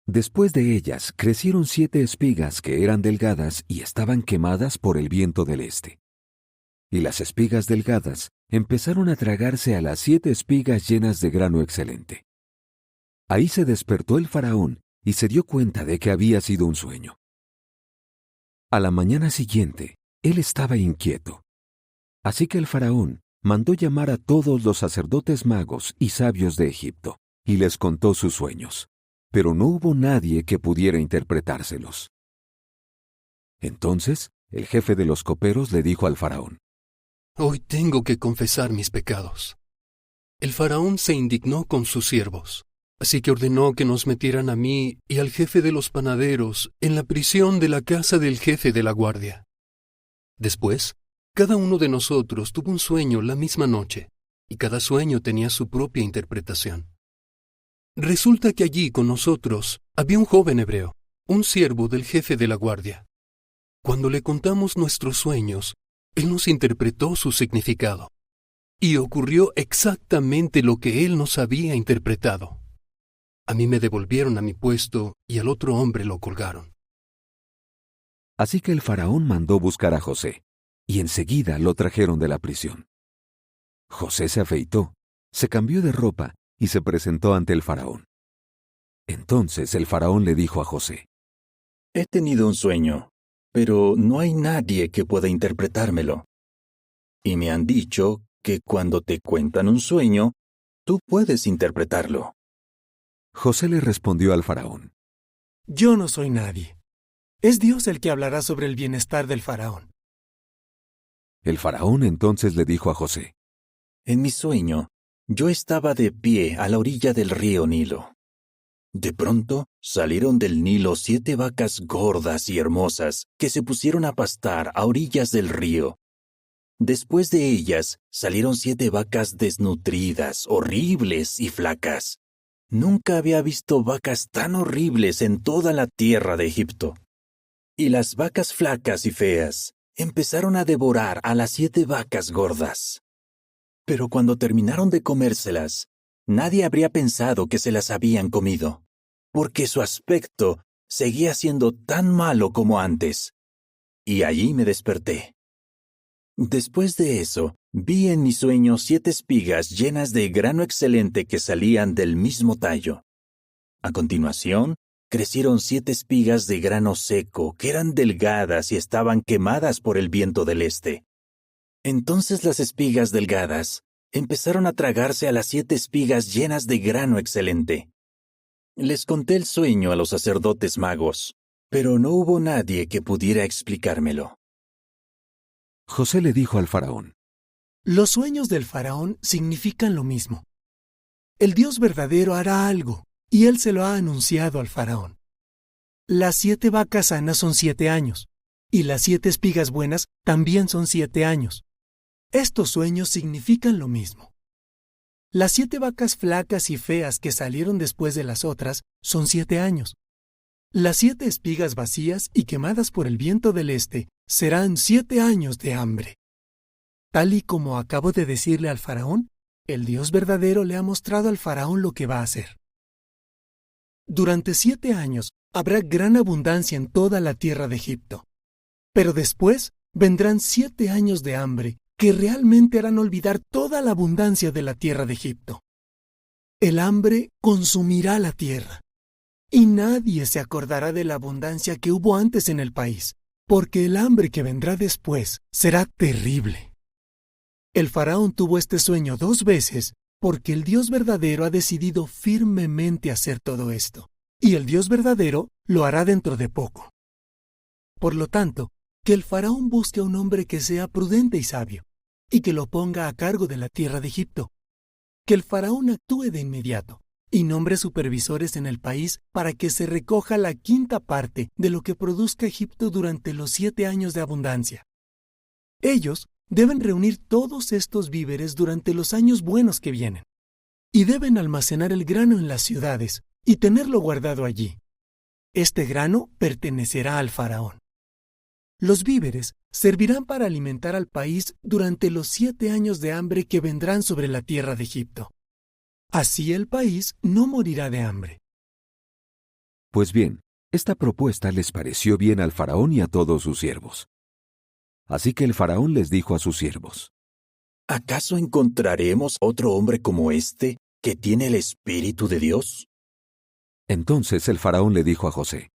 Después de ellas crecieron 7 espigas que eran delgadas y estaban quemadas por el viento del este. Y las espigas delgadas empezaron a tragarse a las 7 espigas llenas de grano excelente. Ahí se despertó el faraón y se dio cuenta de que había sido un sueño. A la mañana siguiente, él estaba inquieto. Así que el faraón mandó llamar a todos los sacerdotes magos y sabios de Egipto, y les contó sus sueños, pero no hubo nadie que pudiera interpretárselos. Entonces, el jefe de los coperos le dijo al faraón: Hoy tengo que confesar mis pecados. El faraón se indignó con sus siervos, así que ordenó que nos metieran a mí y al jefe de los panaderos en la prisión de la casa del jefe de la guardia. Después, cada uno de nosotros tuvo un sueño la misma noche, y cada sueño tenía su propia interpretación. Resulta que allí con nosotros había un joven hebreo, un siervo del jefe de la guardia. Cuando le contamos nuestros sueños, él nos interpretó su significado, y ocurrió exactamente lo que él nos había interpretado. A mí me devolvieron a mi puesto y al otro hombre lo colgaron. Así que el faraón mandó buscar a José, y enseguida lo trajeron de la prisión. José se afeitó, se cambió de ropa y se presentó ante el faraón. Entonces el faraón le dijo a José: He tenido un sueño, pero no hay nadie que pueda interpretármelo. Y me han dicho que cuando te cuentan un sueño, tú puedes interpretarlo. José le respondió al faraón: Yo no soy nadie. Es Dios el que hablará sobre el bienestar del faraón. El faraón entonces le dijo a José: En mi sueño, yo estaba de pie a la orilla del río Nilo. De pronto, salieron del Nilo 7 vacas gordas y hermosas que se pusieron a pastar a orillas del río. Después de ellas, salieron 7 vacas desnutridas, horribles y flacas. Nunca había visto vacas tan horribles en toda la tierra de Egipto. Y las vacas flacas y feas empezaron a devorar a las 7 vacas gordas. Pero cuando terminaron de comérselas, nadie habría pensado que se las habían comido, porque su aspecto seguía siendo tan malo como antes. Y allí me desperté. Después de eso, vi en mi sueño 7 espigas llenas de grano excelente que salían del mismo tallo. A continuación, crecieron 7 espigas de grano seco que eran delgadas y estaban quemadas por el viento del este. Entonces las espigas delgadas empezaron a tragarse a las 7 espigas llenas de grano excelente. Les conté el sueño a los sacerdotes magos, pero no hubo nadie que pudiera explicármelo. José le dijo al faraón: Los sueños del faraón significan lo mismo. El Dios verdadero hará algo, y él se lo ha anunciado al faraón. Las 7 vacas sanas son 7 años, y las 7 espigas buenas también son 7 años. Estos sueños significan lo mismo. Las 7 vacas flacas y feas que salieron después de las otras son 7 años. Las 7 espigas vacías y quemadas por el viento del este serán 7 años de hambre. Tal y como acabo de decirle al faraón, el Dios verdadero le ha mostrado al faraón lo que va a hacer. Durante 7 años habrá gran abundancia en toda la tierra de Egipto. Pero después vendrán 7 años de hambre que realmente harán olvidar toda la abundancia de la tierra de Egipto. El hambre consumirá la tierra, y nadie se acordará de la abundancia que hubo antes en el país, porque el hambre que vendrá después será terrible. El faraón tuvo este sueño 2 veces porque el Dios verdadero ha decidido firmemente hacer todo esto, y el Dios verdadero lo hará dentro de poco. Por lo tanto, que el faraón busque a un hombre que sea prudente y sabio, y que lo ponga a cargo de la tierra de Egipto. Que el faraón actúe de inmediato, y nombre supervisores en el país para que se recoja la 5ª parte de lo que produzca Egipto durante los 7 años de abundancia. Ellos deben reunir todos estos víveres durante los años buenos que vienen, y deben almacenar el grano en las ciudades y tenerlo guardado allí. Este grano pertenecerá al faraón. Los víveres servirán para alimentar al país durante los 7 años de hambre que vendrán sobre la tierra de Egipto. Así el país no morirá de hambre. Pues bien, esta propuesta les pareció bien al faraón y a todos sus siervos. Así que el faraón les dijo a sus siervos: ¿Acaso encontraremos otro hombre como este que tiene el Espíritu de Dios? Entonces el faraón le dijo a José: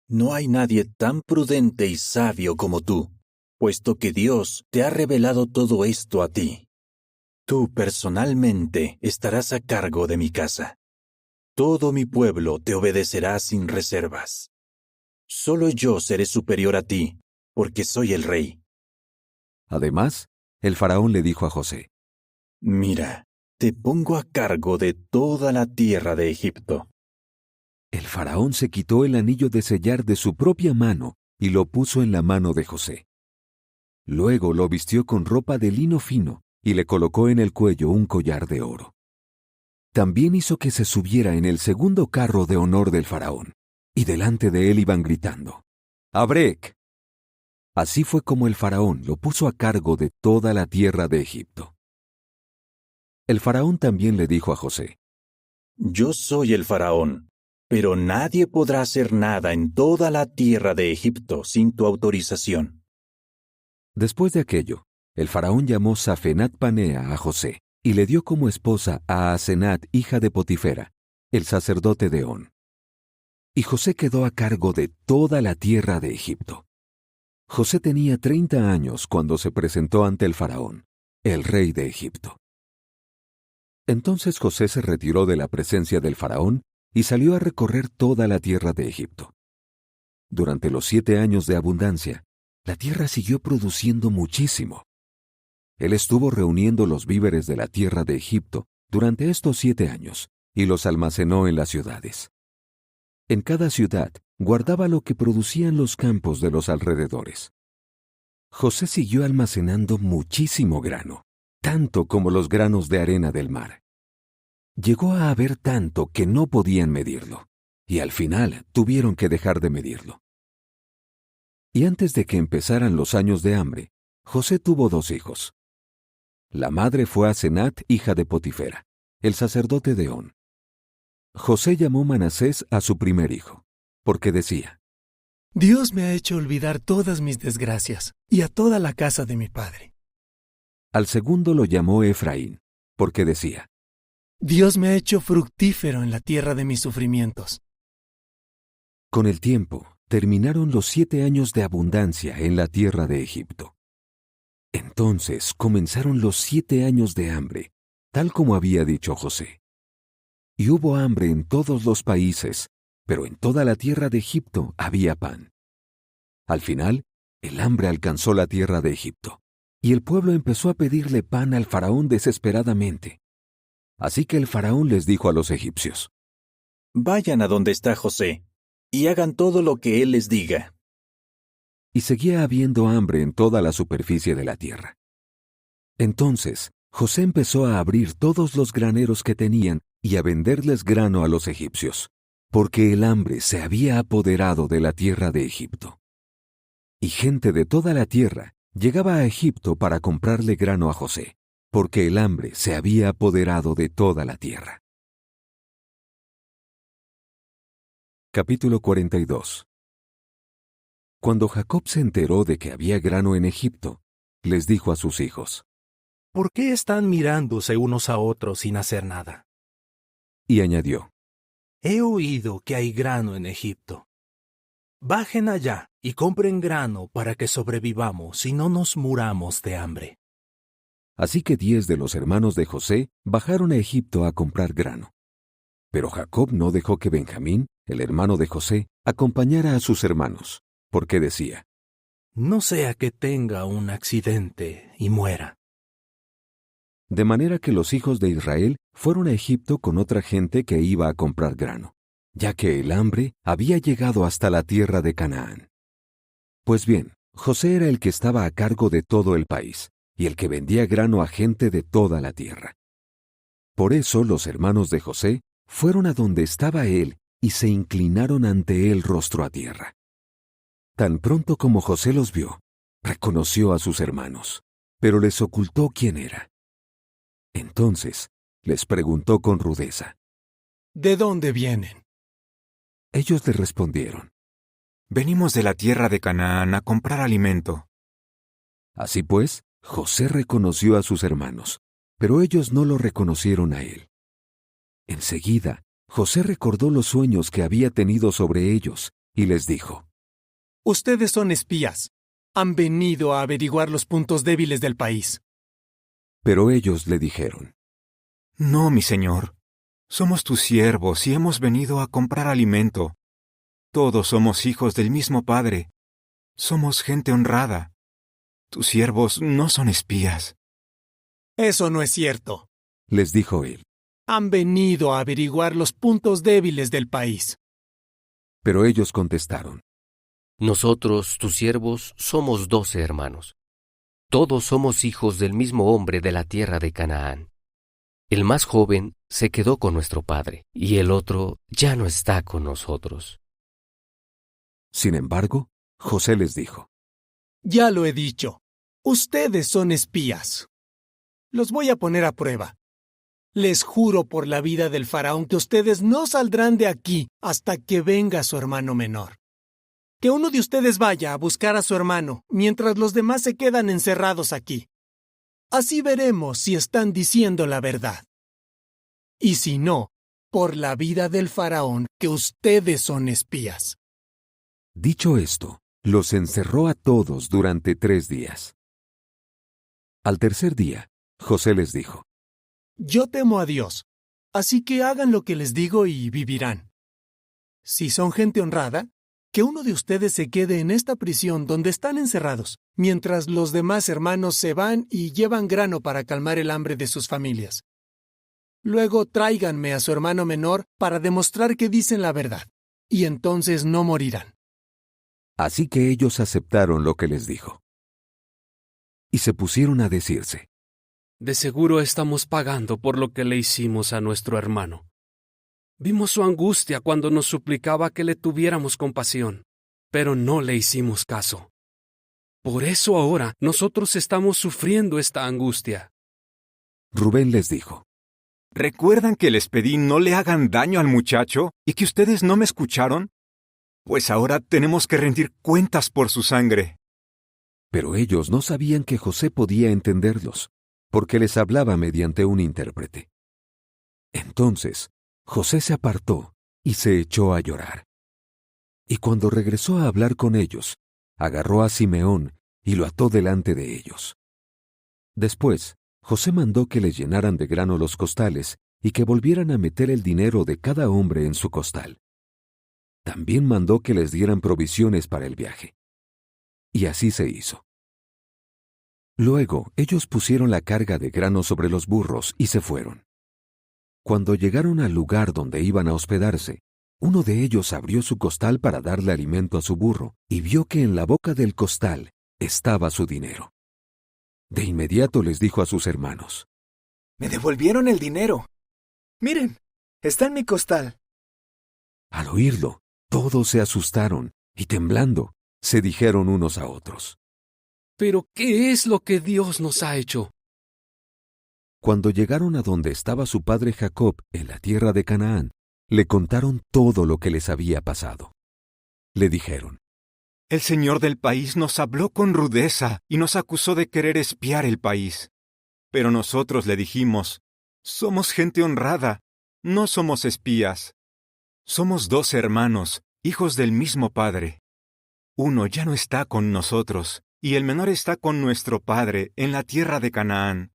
No hay nadie tan prudente y sabio como tú, puesto que Dios te ha revelado todo esto a ti. Tú personalmente estarás a cargo de mi casa. Todo mi pueblo te obedecerá sin reservas. Solo yo seré superior a ti, porque soy el rey. Además, el faraón le dijo a José: Mira, te pongo a cargo de toda la tierra de Egipto. El faraón se quitó el anillo de sellar de su propia mano y lo puso en la mano de José. Luego lo vistió con ropa de lino fino y le colocó en el cuello un collar de oro. También hizo que se subiera en el segundo carro de honor del faraón, y delante de él iban gritando: ¡Abrec! Así fue como el faraón lo puso a cargo de toda la tierra de Egipto. El faraón también le dijo a José: Yo soy el faraón, pero nadie podrá hacer nada en toda la tierra de Egipto sin tu autorización. Después de aquello, el faraón llamó Safenat Panea a José y le dio como esposa a Asenat, hija de Potifera, el sacerdote de On. Y José quedó a cargo de toda la tierra de Egipto. José tenía 30 años cuando se presentó ante el faraón, el rey de Egipto. Entonces José se retiró de la presencia del faraón y salió a recorrer toda la tierra de Egipto. Durante los 7 años de abundancia, la tierra siguió produciendo muchísimo. Él estuvo reuniendo los víveres de la tierra de Egipto durante estos 7 años y los almacenó en las ciudades. En cada ciudad guardaba lo que producían los campos de los alrededores. José siguió almacenando muchísimo grano, tanto como los granos de arena del mar. Llegó a haber tanto que no podían medirlo, y al final tuvieron que dejar de medirlo. Y antes de que empezaran los años de hambre, José tuvo 2 hijos. La madre fue Asenat, hija de Potifera, el sacerdote de On. José llamó Manasés a su primer hijo, porque decía: Dios me ha hecho olvidar todas mis desgracias y a toda la casa de mi padre. Al segundo lo llamó Efraín, porque decía: Dios me ha hecho fructífero en la tierra de mis sufrimientos. Con el tiempo, terminaron los 7 años de abundancia en la tierra de Egipto. Entonces comenzaron los 7 años de hambre, tal como había dicho José. Y hubo hambre en todos los países, pero en toda la tierra de Egipto había pan. Al final, el hambre alcanzó la tierra de Egipto, y el pueblo empezó a pedirle pan al faraón desesperadamente. Así que el faraón les dijo a los egipcios: Vayan a donde está José, y hagan todo lo que él les diga. Y seguía habiendo hambre en toda la superficie de la tierra. Entonces, José empezó a abrir todos los graneros que tenían y a venderles grano a los egipcios, porque el hambre se había apoderado de la tierra de Egipto. Y gente de toda la tierra llegaba a Egipto para comprarle grano a José, porque el hambre se había apoderado de toda la tierra. Capítulo 42. Cuando Jacob se enteró de que había grano en Egipto, les dijo a sus hijos: ¿Por qué están mirándose unos a otros sin hacer nada? Y añadió: He oído que hay grano en Egipto. Bajen allá y compren grano para que sobrevivamos y no nos muramos de hambre. Así que 10 de los hermanos de José bajaron a Egipto a comprar grano. Pero Jacob no dejó que Benjamín, el hermano de José, acompañara a sus hermanos, porque decía: No sea que tenga un accidente y muera. De manera que los hijos de Israel fueron a Egipto con otra gente que iba a comprar grano, ya que el hambre había llegado hasta la tierra de Canaán. Pues bien, José era el que estaba a cargo de todo el país, y el que vendía grano a gente de toda la tierra. Por eso los hermanos de José fueron a donde estaba él y se inclinaron ante él rostro a tierra. Tan pronto como José los vio, reconoció a sus hermanos, pero les ocultó quién era. Entonces les preguntó con rudeza: ¿De dónde vienen? Ellos le respondieron: Venimos de la tierra de Canaán a comprar alimento. Así pues, José reconoció a sus hermanos, pero ellos no lo reconocieron a él. Enseguida, José recordó los sueños que había tenido sobre ellos y les dijo: Ustedes son espías. Han venido a averiguar los puntos débiles del país. Pero ellos le dijeron: No, mi señor. Somos tus siervos y hemos venido a comprar alimento. Todos somos hijos del mismo padre. Somos gente honrada. Tus siervos no son espías. Eso no es cierto, les dijo él. Han venido a averiguar los puntos débiles del país. Pero ellos contestaron: Nosotros, tus siervos, somos 12 hermanos. Todos somos hijos del mismo hombre de la tierra de Canaán. El más joven se quedó con nuestro padre, y el otro ya no está con nosotros. Sin embargo, José les dijo: Ya lo he dicho, ustedes son espías. Los voy a poner a prueba. Les juro por la vida del faraón que ustedes no saldrán de aquí hasta que venga su hermano menor. Que uno de ustedes vaya a buscar a su hermano, mientras los demás se quedan encerrados aquí. Así veremos si están diciendo la verdad. Y si no, por la vida del faraón, que ustedes son espías. Dicho esto, los encerró a todos durante 3 días. Al tercer día, José les dijo: Yo temo a Dios, así que hagan lo que les digo y vivirán. Si son gente honrada, que uno de ustedes se quede en esta prisión donde están encerrados, mientras los demás hermanos se van y llevan grano para calmar el hambre de sus familias. Luego tráiganme a su hermano menor para demostrar que dicen la verdad, y entonces no morirán. Así que ellos aceptaron lo que les dijo. Y se pusieron a decirse: De seguro estamos pagando por lo que le hicimos a nuestro hermano. Vimos su angustia cuando nos suplicaba que le tuviéramos compasión, pero no le hicimos caso. Por eso ahora nosotros estamos sufriendo esta angustia. Rubén les dijo: ¿Recuerdan que les pedí no le hagan daño al muchacho y que ustedes no me escucharon? Pues ahora tenemos que rendir cuentas por su sangre. Pero ellos no sabían que José podía entenderlos, porque les hablaba mediante un intérprete. Entonces, José se apartó y se echó a llorar. Y cuando regresó a hablar con ellos, agarró a Simeón y lo ató delante de ellos. Después, José mandó que les llenaran de grano los costales y que volvieran a meter el dinero de cada hombre en su costal. También mandó que les dieran provisiones para el viaje. Y así se hizo. Luego ellos pusieron la carga de grano sobre los burros y se fueron. Cuando llegaron al lugar donde iban a hospedarse, uno de ellos abrió su costal para darle alimento a su burro y vio que en la boca del costal estaba su dinero. De inmediato les dijo a sus hermanos: Me devolvieron el dinero. Miren, está en mi costal. Al oírlo, todos se asustaron y temblando, se dijeron unos a otros: ¿Pero qué es lo que Dios nos ha hecho? Cuando llegaron a donde estaba su padre Jacob, en la tierra de Canaán, le contaron todo lo que les había pasado. Le dijeron: El señor del país nos habló con rudeza y nos acusó de querer espiar el país. Pero nosotros le dijimos: somos gente honrada, no somos espías. Somos 2 hermanos, hijos del mismo padre. Uno ya no está con nosotros, y el menor está con nuestro padre en la tierra de Canaán.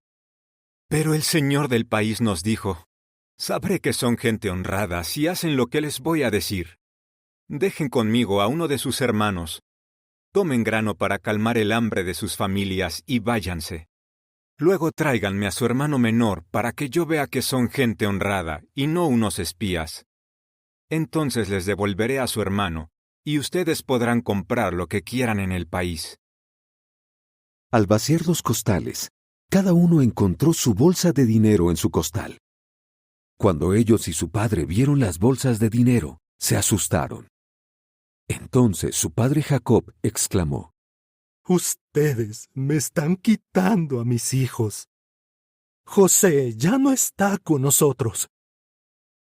Pero el señor del país nos dijo: sabré que son gente honrada si hacen lo que les voy a decir. Dejen conmigo a uno de sus hermanos. Tomen grano para calmar el hambre de sus familias y váyanse. Luego tráiganme a su hermano menor para que yo vea que son gente honrada y no unos espías. Entonces les devolveré a su hermano, y ustedes podrán comprar lo que quieran en el país. Al vaciar los costales, cada uno encontró su bolsa de dinero en su costal. Cuando ellos y su padre vieron las bolsas de dinero, se asustaron. Entonces su padre Jacob exclamó: Ustedes me están quitando a mis hijos. José ya no está con nosotros.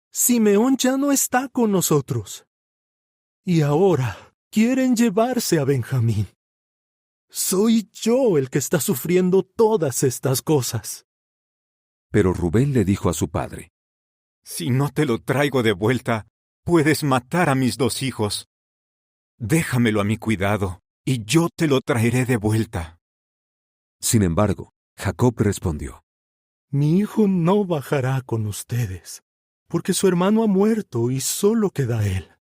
Simeón ya no está con nosotros. Y ahora quieren llevarse a Benjamín. Soy yo el que está sufriendo todas estas cosas. Pero Rubén le dijo a su padre: Si no te lo traigo de vuelta, puedes matar a mis 2 hijos. Déjamelo a mi cuidado, y yo te lo traeré de vuelta. Sin embargo, Jacob respondió: Mi hijo no bajará con ustedes, porque su hermano ha muerto y solo queda él.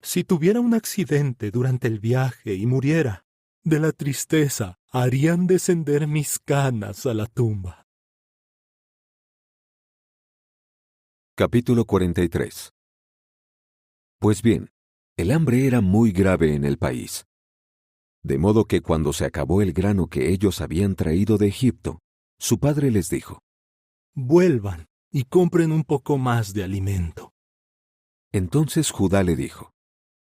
Si tuviera un accidente durante el viaje y muriera, de la tristeza harían descender mis canas a la tumba. Capítulo 43. Pues bien, el hambre era muy grave en el país. De modo que cuando se acabó el grano que ellos habían traído de Egipto, su padre les dijo: Vuelvan y compren un poco más de alimento. Entonces Judá le dijo: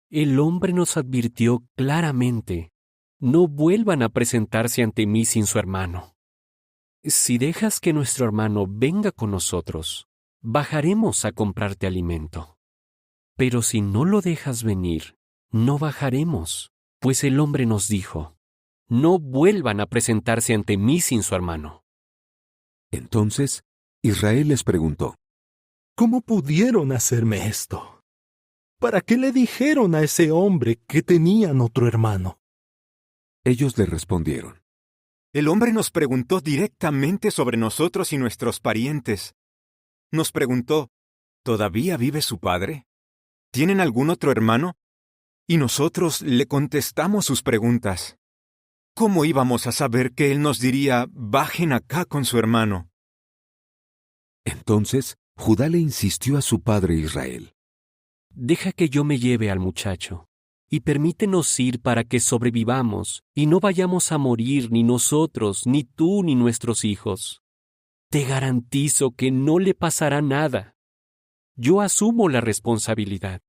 El hombre nos advirtió claramente: no vuelvan a presentarse ante mí sin su hermano. Si dejas que nuestro hermano venga con nosotros, bajaremos a comprarte alimento. Pero si no lo dejas venir, no bajaremos, pues el hombre nos dijo: no vuelvan a presentarse ante mí sin su hermano. Entonces Israel les preguntó: ¿Cómo pudieron hacerme esto? ¿Para qué le dijeron a ese hombre que tenían otro hermano? Ellos le respondieron: El hombre nos preguntó directamente sobre nosotros y nuestros parientes. Nos preguntó: ¿todavía vive su padre? ¿Tienen algún otro hermano? Y nosotros le contestamos sus preguntas. ¿Cómo íbamos a saber que él nos diría: bajen acá con su hermano? Entonces Judá le insistió a su padre Israel: Deja que yo me lleve al muchacho, y permítenos ir para que sobrevivamos, y no vayamos a morir ni nosotros, ni tú, ni nuestros hijos. Te garantizo que no le pasará nada. Yo asumo la responsabilidad.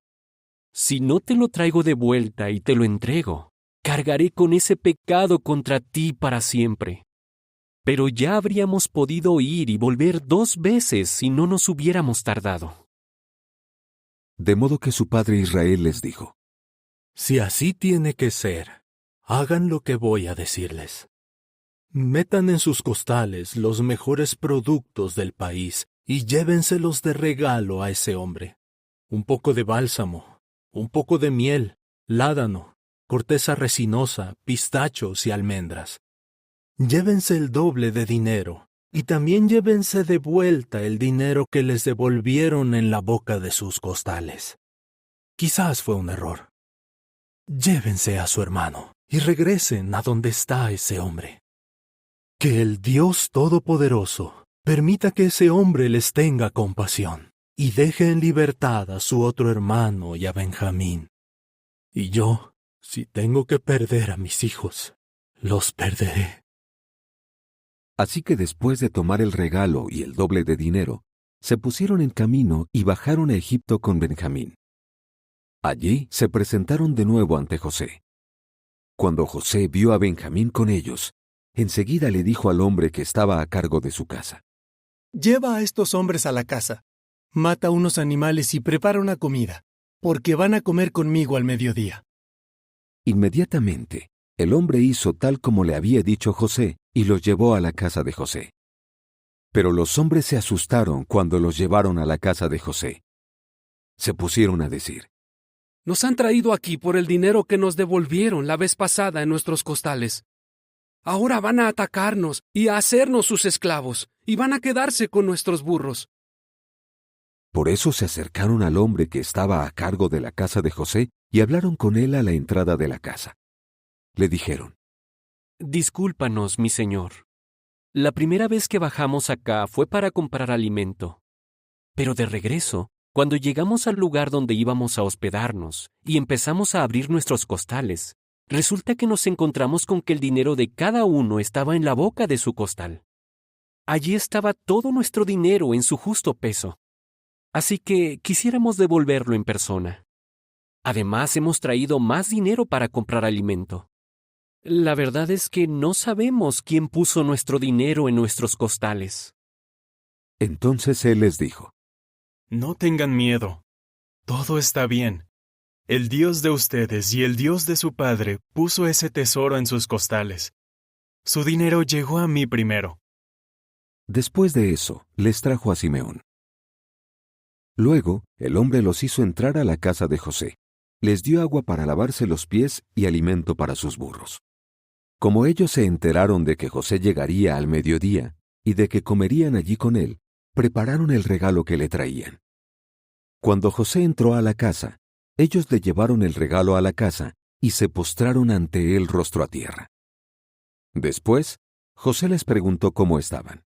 Si no te lo traigo de vuelta y te lo entrego, cargaré con ese pecado contra ti para siempre. Pero ya habríamos podido ir y volver 2 veces si no nos hubiéramos tardado. De modo que su padre Israel les dijo: Si así tiene que ser, hagan lo que voy a decirles. Metan en sus costales los mejores productos del país y llévenselos de regalo a ese hombre. Un poco de bálsamo, un poco de miel, ládano, corteza resinosa, pistachos y almendras. Llévense el doble de dinero, y también llévense de vuelta el dinero que les devolvieron en la boca de sus costales. Quizás fue un error. Llévense a su hermano y regresen a donde está ese hombre. Que el Dios Todopoderoso permita que ese hombre les tenga compasión y deje en libertad a su otro hermano y a Benjamín. Y yo, si tengo que perder a mis hijos, los perderé. Así que después de tomar el regalo y el doble de dinero, se pusieron en camino y bajaron a Egipto con Benjamín. Allí se presentaron de nuevo ante José. Cuando José vio a Benjamín con ellos, enseguida le dijo al hombre que estaba a cargo de su casa: Lleva a estos hombres a la casa, mata unos animales y prepara una comida, porque van a comer conmigo al mediodía. Inmediatamente, el hombre hizo tal como le había dicho José y los llevó a la casa de José. Pero los hombres se asustaron cuando los llevaron a la casa de José. Se pusieron a decir: Nos han traído aquí por el dinero que nos devolvieron la vez pasada en nuestros costales. Ahora van a atacarnos y a hacernos sus esclavos, y van a quedarse con nuestros burros. Por eso se acercaron al hombre que estaba a cargo de la casa de José y hablaron con él a la entrada de la casa. Le dijeron: Discúlpanos, mi señor. La primera vez que bajamos acá fue para comprar alimento. Pero de regreso, cuando llegamos al lugar donde íbamos a hospedarnos y empezamos a abrir nuestros costales, resulta que nos encontramos con que el dinero de cada uno estaba en la boca de su costal. Allí estaba todo nuestro dinero en su justo peso. Así que quisiéramos devolverlo en persona. Además, hemos traído más dinero para comprar alimento. La verdad es que no sabemos quién puso nuestro dinero en nuestros costales. Entonces él les dijo: No tengan miedo. Todo está bien. El Dios de ustedes y el Dios de su padre puso ese tesoro en sus costales. Su dinero llegó a mí primero. Después de eso, les trajo a Simeón. Luego, el hombre los hizo entrar a la casa de José. Les dio agua para lavarse los pies y alimento para sus burros. Como ellos se enteraron de que José llegaría al mediodía y de que comerían allí con él, prepararon el regalo que le traían. Cuando José entró a la casa, ellos le llevaron el regalo a la casa y se postraron ante él rostro a tierra. Después, José les preguntó cómo estaban.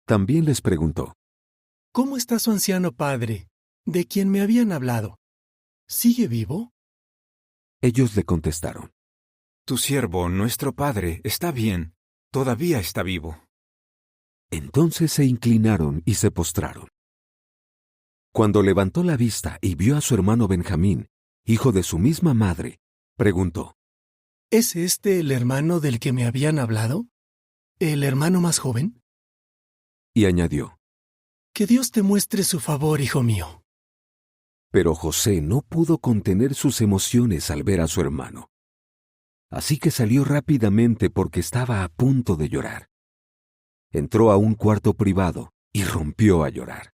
También les preguntó: ¿Cómo está su anciano padre, de quien me habían hablado? ¿Sigue vivo? Ellos le contestaron: Tu siervo, nuestro padre, está bien, todavía está vivo. Entonces se inclinaron y se postraron. Cuando levantó la vista y vio a su hermano Benjamín, hijo de su misma madre, preguntó: ¿Es este el hermano del que me habían hablado? ¿El hermano más joven? Y añadió: Que Dios te muestre su favor, hijo mío. Pero José no pudo contener sus emociones al ver a su hermano. Así que salió rápidamente porque estaba a punto de llorar. Entró a un cuarto privado y rompió a llorar.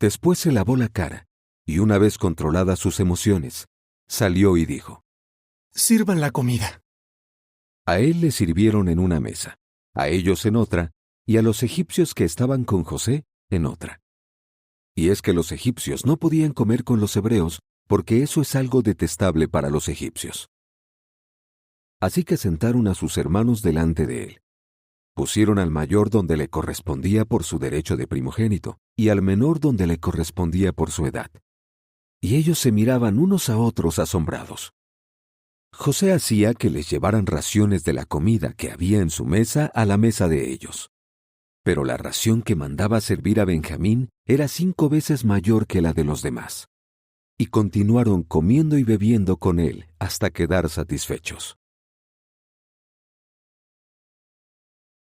Después se lavó la cara y, una vez controladas sus emociones, salió y dijo: Sirvan la comida. A él le sirvieron en una mesa, a ellos en otra, y a los egipcios que estaban con José en otra. Y es que los egipcios no podían comer con los hebreos porque eso es algo detestable para los egipcios. Así que sentaron a sus hermanos delante de él. Pusieron al mayor donde le correspondía por su derecho de primogénito, y al menor donde le correspondía por su edad. Y ellos se miraban unos a otros asombrados. José hacía que les llevaran raciones de la comida que había en su mesa a la mesa de ellos. pero la ración que mandaba servir a Benjamín era 5 veces mayor que la de los demás. Y continuaron comiendo y bebiendo con él hasta quedar satisfechos.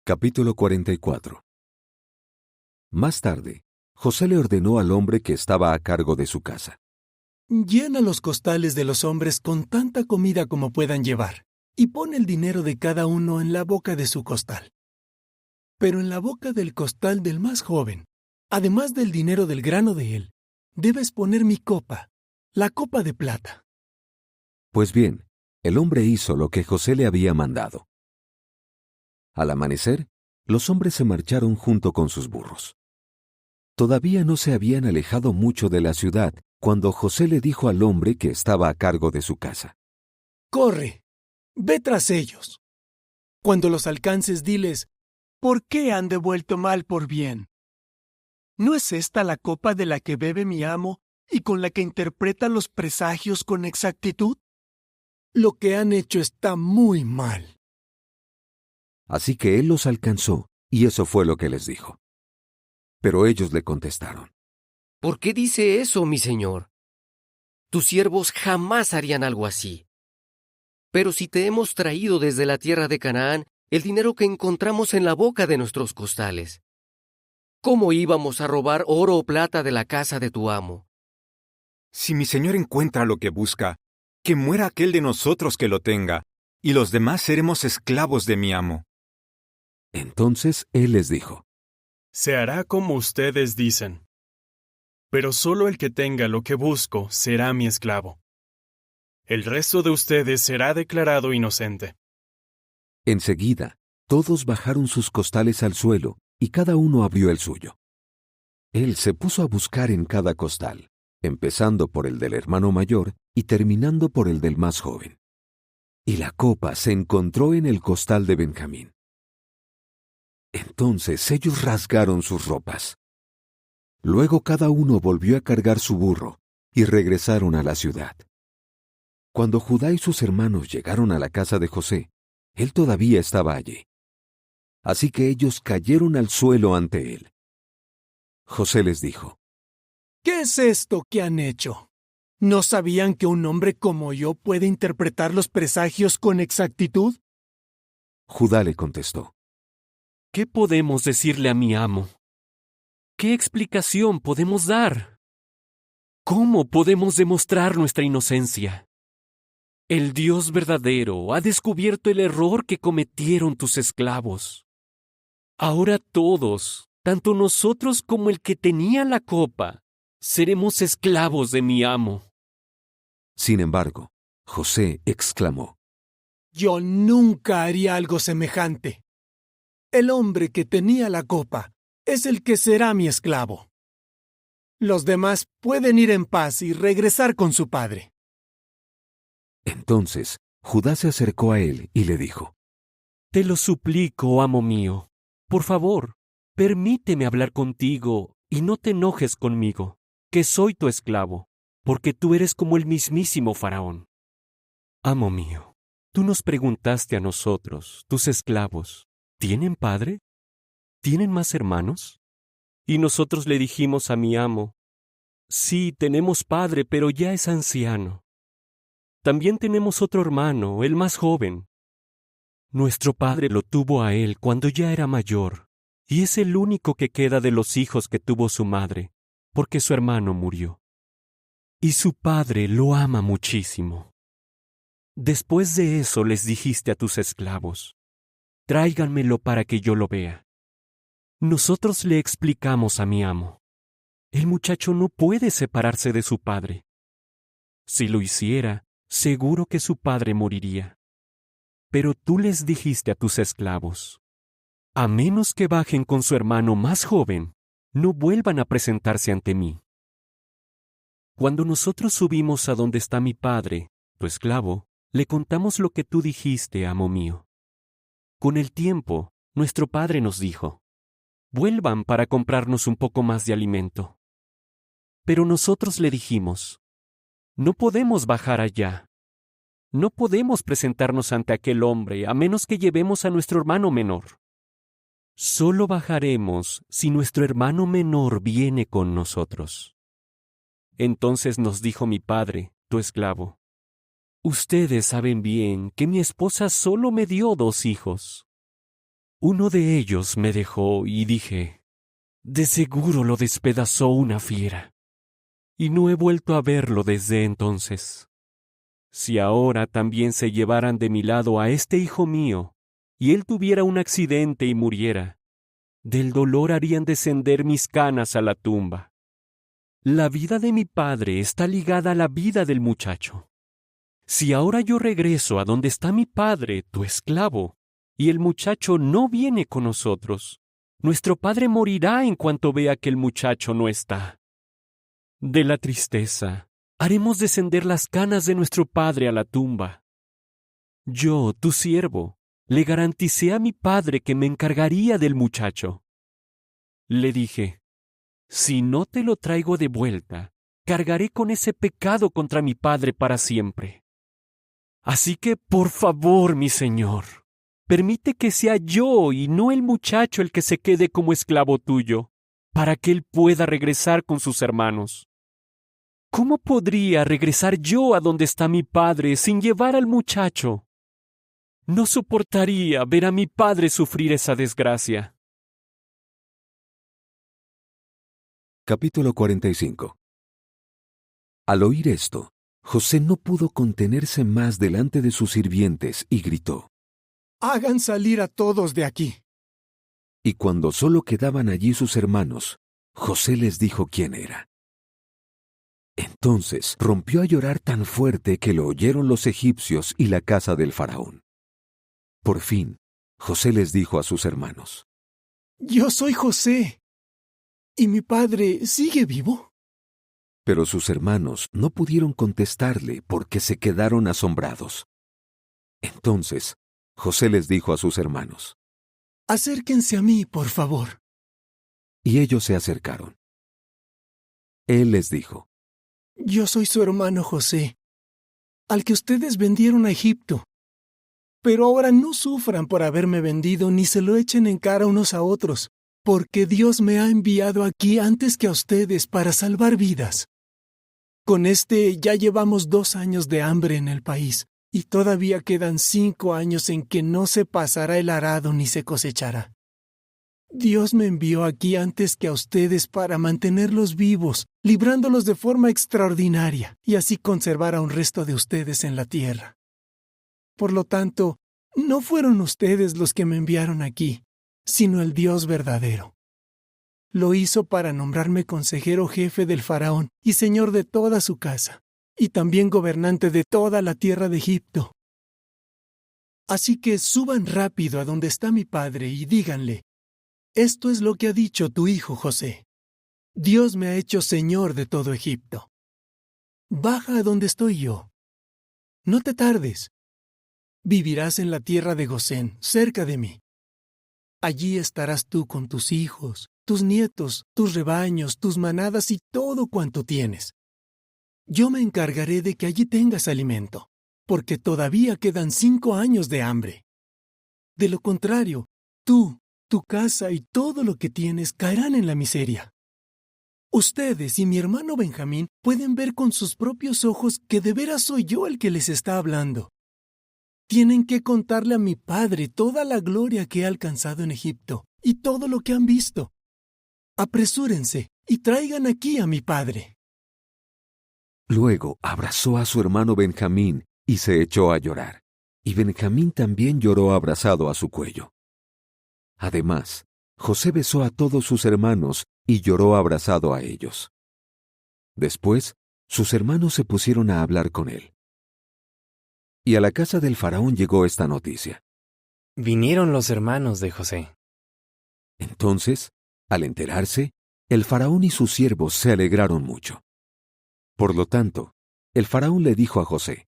Capítulo 44. Más tarde, José le ordenó al hombre que estaba a cargo de su casa: Llena los costales de los hombres con tanta comida como puedan llevar, y pon el dinero de cada uno en la boca de su costal. Pero en la boca del costal del más joven, además del dinero del grano de él, debes poner mi copa, la copa de plata. Pues bien, el hombre hizo lo que José le había mandado. Al amanecer, los hombres se marcharon junto con sus burros. Todavía no se habían alejado mucho de la ciudad cuando José le dijo al hombre que estaba a cargo de su casa: Corre, ve tras ellos. Cuando los alcances, diles: ¿por qué han devuelto mal por bien? ¿No es esta la copa de la que bebe mi amo y con la que interpreta los presagios con exactitud? Lo que han hecho está muy mal. Así que él los alcanzó, y eso fue lo que les dijo. Pero ellos le contestaron: ¿Por qué dice eso, mi señor? Tus siervos jamás harían algo así. Pero si te hemos traído desde la tierra de Canaán el dinero que encontramos en la boca de nuestros costales, ¿cómo íbamos a robar oro o plata de la casa de tu amo? Si mi señor encuentra lo que busca, que muera aquel de nosotros que lo tenga, y los demás seremos esclavos de mi amo. Entonces él les dijo: Se hará como ustedes dicen. Pero solo el que tenga lo que busco será mi esclavo. El resto de ustedes será declarado inocente. Enseguida, todos bajaron sus costales al suelo, y cada uno abrió el suyo. Él se puso a buscar en cada costal, empezando por el del hermano mayor y terminando por el del más joven. Y la copa se encontró en el costal de Benjamín. Entonces ellos rasgaron sus ropas. Luego cada uno volvió a cargar su burro, y regresaron a la ciudad. Cuando Judá y sus hermanos llegaron a la casa de José, él todavía estaba allí. Así que ellos cayeron al suelo ante él. José les dijo: ¿Qué es esto que han hecho? ¿No sabían que un hombre como yo puede interpretar los presagios con exactitud? Judá le contestó: ¿Qué podemos decirle a mi amo? ¿Qué explicación podemos dar? ¿Cómo podemos demostrar nuestra inocencia? El Dios verdadero ha descubierto el error que cometieron tus esclavos. Ahora todos, tanto nosotros como el que tenía la copa, seremos esclavos de mi amo. Sin embargo, José exclamó: Yo nunca haría algo semejante. El hombre que tenía la copa es el que será mi esclavo. Los demás pueden ir en paz y regresar con su padre. Entonces, Judá se acercó a él y le dijo: Te lo suplico, amo mío. Por favor, permíteme hablar contigo y no te enojes conmigo, que soy tu esclavo, porque tú eres como el mismísimo Faraón. Amo mío, tú nos preguntaste a nosotros, tus esclavos, ¿tienen padre? ¿Tienen más hermanos? Y nosotros le dijimos a mi amo: Sí, tenemos padre, pero ya es anciano. También tenemos otro hermano, el más joven. Nuestro padre lo tuvo a él cuando ya era mayor, y es el único que queda de los hijos que tuvo su madre, porque su hermano murió. Y su padre lo ama muchísimo. Después de eso les dijiste a tus esclavos: Tráiganmelo para que yo lo vea. Nosotros le explicamos a mi amo: El muchacho no puede separarse de su padre. Si lo hiciera, seguro que su padre moriría. Pero tú les dijiste a tus esclavos: A menos que bajen con su hermano más joven, no vuelvan a presentarse ante mí. Cuando nosotros subimos a donde está mi padre, tu esclavo, le contamos lo que tú dijiste, amo mío. Con el tiempo, nuestro padre nos dijo: Vuelvan para comprarnos un poco más de alimento. Pero nosotros le dijimos: No podemos bajar allá. No podemos presentarnos ante aquel hombre a menos que llevemos a nuestro hermano menor. Solo bajaremos si nuestro hermano menor viene con nosotros. Entonces nos dijo mi padre, tu esclavo, ustedes saben bien que mi esposa solo me dio 2 hijos. Uno de ellos me dejó y dije, de seguro lo despedazó una fiera. Y no he vuelto a verlo desde entonces. Si ahora también se llevaran de mi lado a este hijo mío, y él tuviera un accidente y muriera, del dolor harían descender mis canas a la tumba. La vida de mi padre está ligada a la vida del muchacho. Si ahora yo regreso a donde está mi padre, tu esclavo, y el muchacho no viene con nosotros, nuestro padre morirá en cuanto vea que el muchacho no está. De la tristeza, haremos descender las canas de nuestro padre a la tumba. Yo, tu siervo, le garanticé a mi padre que me encargaría del muchacho. Le dije, si no te lo traigo de vuelta, cargaré con ese pecado contra mi padre para siempre. Así que, por favor, mi señor, permite que sea yo y no el muchacho el que se quede como esclavo tuyo, para que él pueda regresar con sus hermanos. ¿Cómo podría regresar yo a donde está mi padre sin llevar al muchacho? No soportaría ver a mi padre sufrir esa desgracia. Capítulo 45. Al oír esto, José no pudo contenerse más delante de sus sirvientes y gritó, ¡Hagan salir a todos de aquí! Y cuando solo quedaban allí sus hermanos, José les dijo quién era. Entonces rompió a llorar tan fuerte que lo oyeron los egipcios y la casa del faraón. Por fin, José les dijo a sus hermanos, Yo soy José. ¿Y mi padre sigue vivo? Pero sus hermanos no pudieron contestarle porque se quedaron asombrados. Entonces, José les dijo a sus hermanos, Acérquense a mí, por favor. Y ellos se acercaron. Él les dijo, Yo soy su hermano José, al que ustedes vendieron a Egipto. Pero ahora no sufran por haberme vendido ni se lo echen en cara unos a otros, porque Dios me ha enviado aquí antes que a ustedes para salvar vidas. Con ya llevamos 2 años de hambre en el país, y todavía quedan 5 años en que no se pasará el arado ni se cosechará. Dios me envió aquí antes que a ustedes para mantenerlos vivos, librándolos de forma extraordinaria, y así conservar a un resto de ustedes en la tierra. Por lo tanto, no fueron ustedes los que me enviaron aquí, sino el Dios verdadero. Lo hizo para nombrarme consejero jefe del faraón y señor de toda su casa, y también gobernante de toda la tierra de Egipto. Así que suban rápido a donde está mi padre y díganle, esto es lo que ha dicho tu hijo José. Dios me ha hecho señor de todo Egipto. Baja a donde estoy yo. No te tardes. Vivirás en la tierra de Gosén, cerca de mí. Allí estarás tú con tus hijos, tus nietos, tus rebaños, tus manadas y todo cuanto tienes. Yo me encargaré de que allí tengas alimento, porque todavía quedan 5 años de hambre. De lo contrario, tú, tu casa y todo lo que tienes caerán en la miseria. Ustedes y mi hermano Benjamín pueden ver con sus propios ojos que de veras soy yo el que les está hablando. Tienen que contarle a mi padre toda la gloria que he alcanzado en Egipto y todo lo que han visto. Apresúrense y traigan aquí a mi padre. Luego abrazó a su hermano Benjamín y se echó a llorar, y Benjamín también lloró abrazado a su cuello. Además, José besó a todos sus hermanos y lloró abrazado a ellos. Después, sus hermanos se pusieron a hablar con él. Y a la casa del faraón llegó esta noticia. Vinieron los hermanos de José. Entonces, al enterarse, el faraón y sus siervos se alegraron mucho. Por lo tanto, el faraón le dijo a José,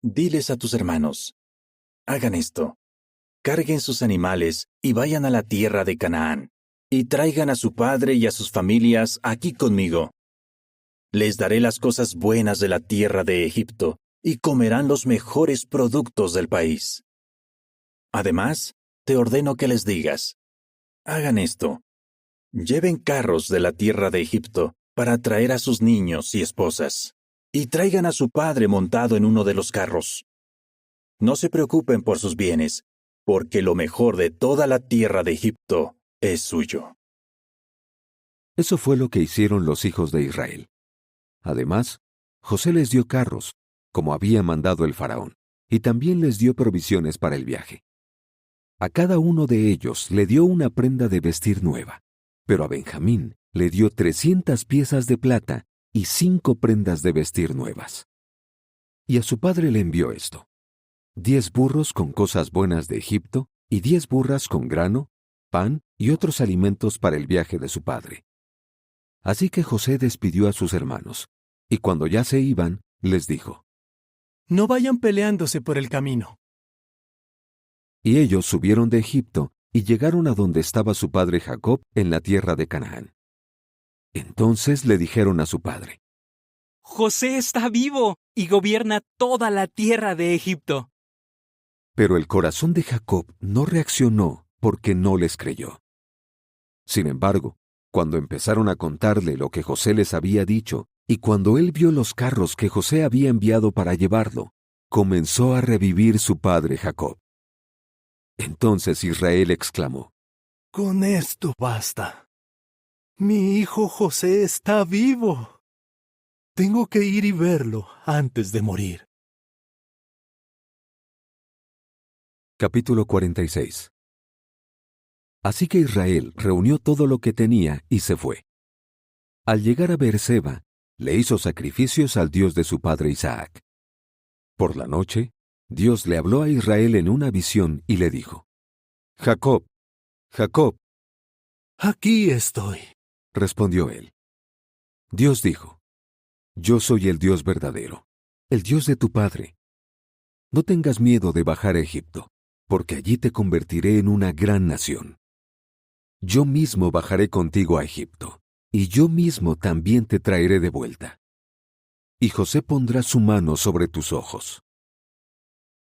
Diles a tus hermanos, hagan esto. Carguen sus animales y vayan a la tierra de Canaán, y traigan a su padre y a sus familias aquí conmigo. Les daré las cosas buenas de la tierra de Egipto, y comerán los mejores productos del país. Además, te ordeno que les digas, hagan esto. Lleven carros de la tierra de Egipto para traer a sus niños y esposas, y traigan a su padre montado en uno de los carros. No se preocupen por sus bienes, porque lo mejor de toda la tierra de Egipto es suyo. Eso fue lo que hicieron los hijos de Israel. Además, José les dio carros, como había mandado el faraón, y también les dio provisiones para el viaje. A cada uno de ellos le dio una prenda de vestir nueva, pero a Benjamín le dio 300 piezas de plata y 5 prendas de vestir nuevas. Y a su padre le envió esto: 10 burros con cosas buenas de Egipto y 10 burras con grano, pan y otros alimentos para el viaje de su padre. Así que José despidió a sus hermanos, y cuando ya se iban, les dijo: No vayan peleándose por el camino. Y ellos subieron de Egipto y llegaron a donde estaba su padre Jacob en la tierra de Canaán. Entonces le dijeron a su padre: José está vivo y gobierna toda la tierra de Egipto. Pero el corazón de Jacob no reaccionó porque no les creyó. Sin embargo, cuando empezaron a contarle lo que José les había dicho, y cuando él vio los carros que José había enviado para llevarlo, comenzó a revivir su padre Jacob. Entonces Israel exclamó: Con esto basta. Mi hijo José está vivo. Tengo que ir y verlo antes de morir. Capítulo 46. Así que Israel reunió todo lo que tenía y se fue. Al llegar a Beerseba, le hizo sacrificios al Dios de su padre Isaac. Por la noche, Dios le habló a Israel en una visión y le dijo: Jacob, Jacob. Aquí estoy, respondió él. Dios dijo: Yo soy el Dios verdadero, el Dios de tu padre. No tengas miedo de bajar a Egipto, porque allí te convertiré en una gran nación. Yo mismo bajaré contigo a Egipto, y yo mismo también te traeré de vuelta. Y José pondrá su mano sobre tus ojos.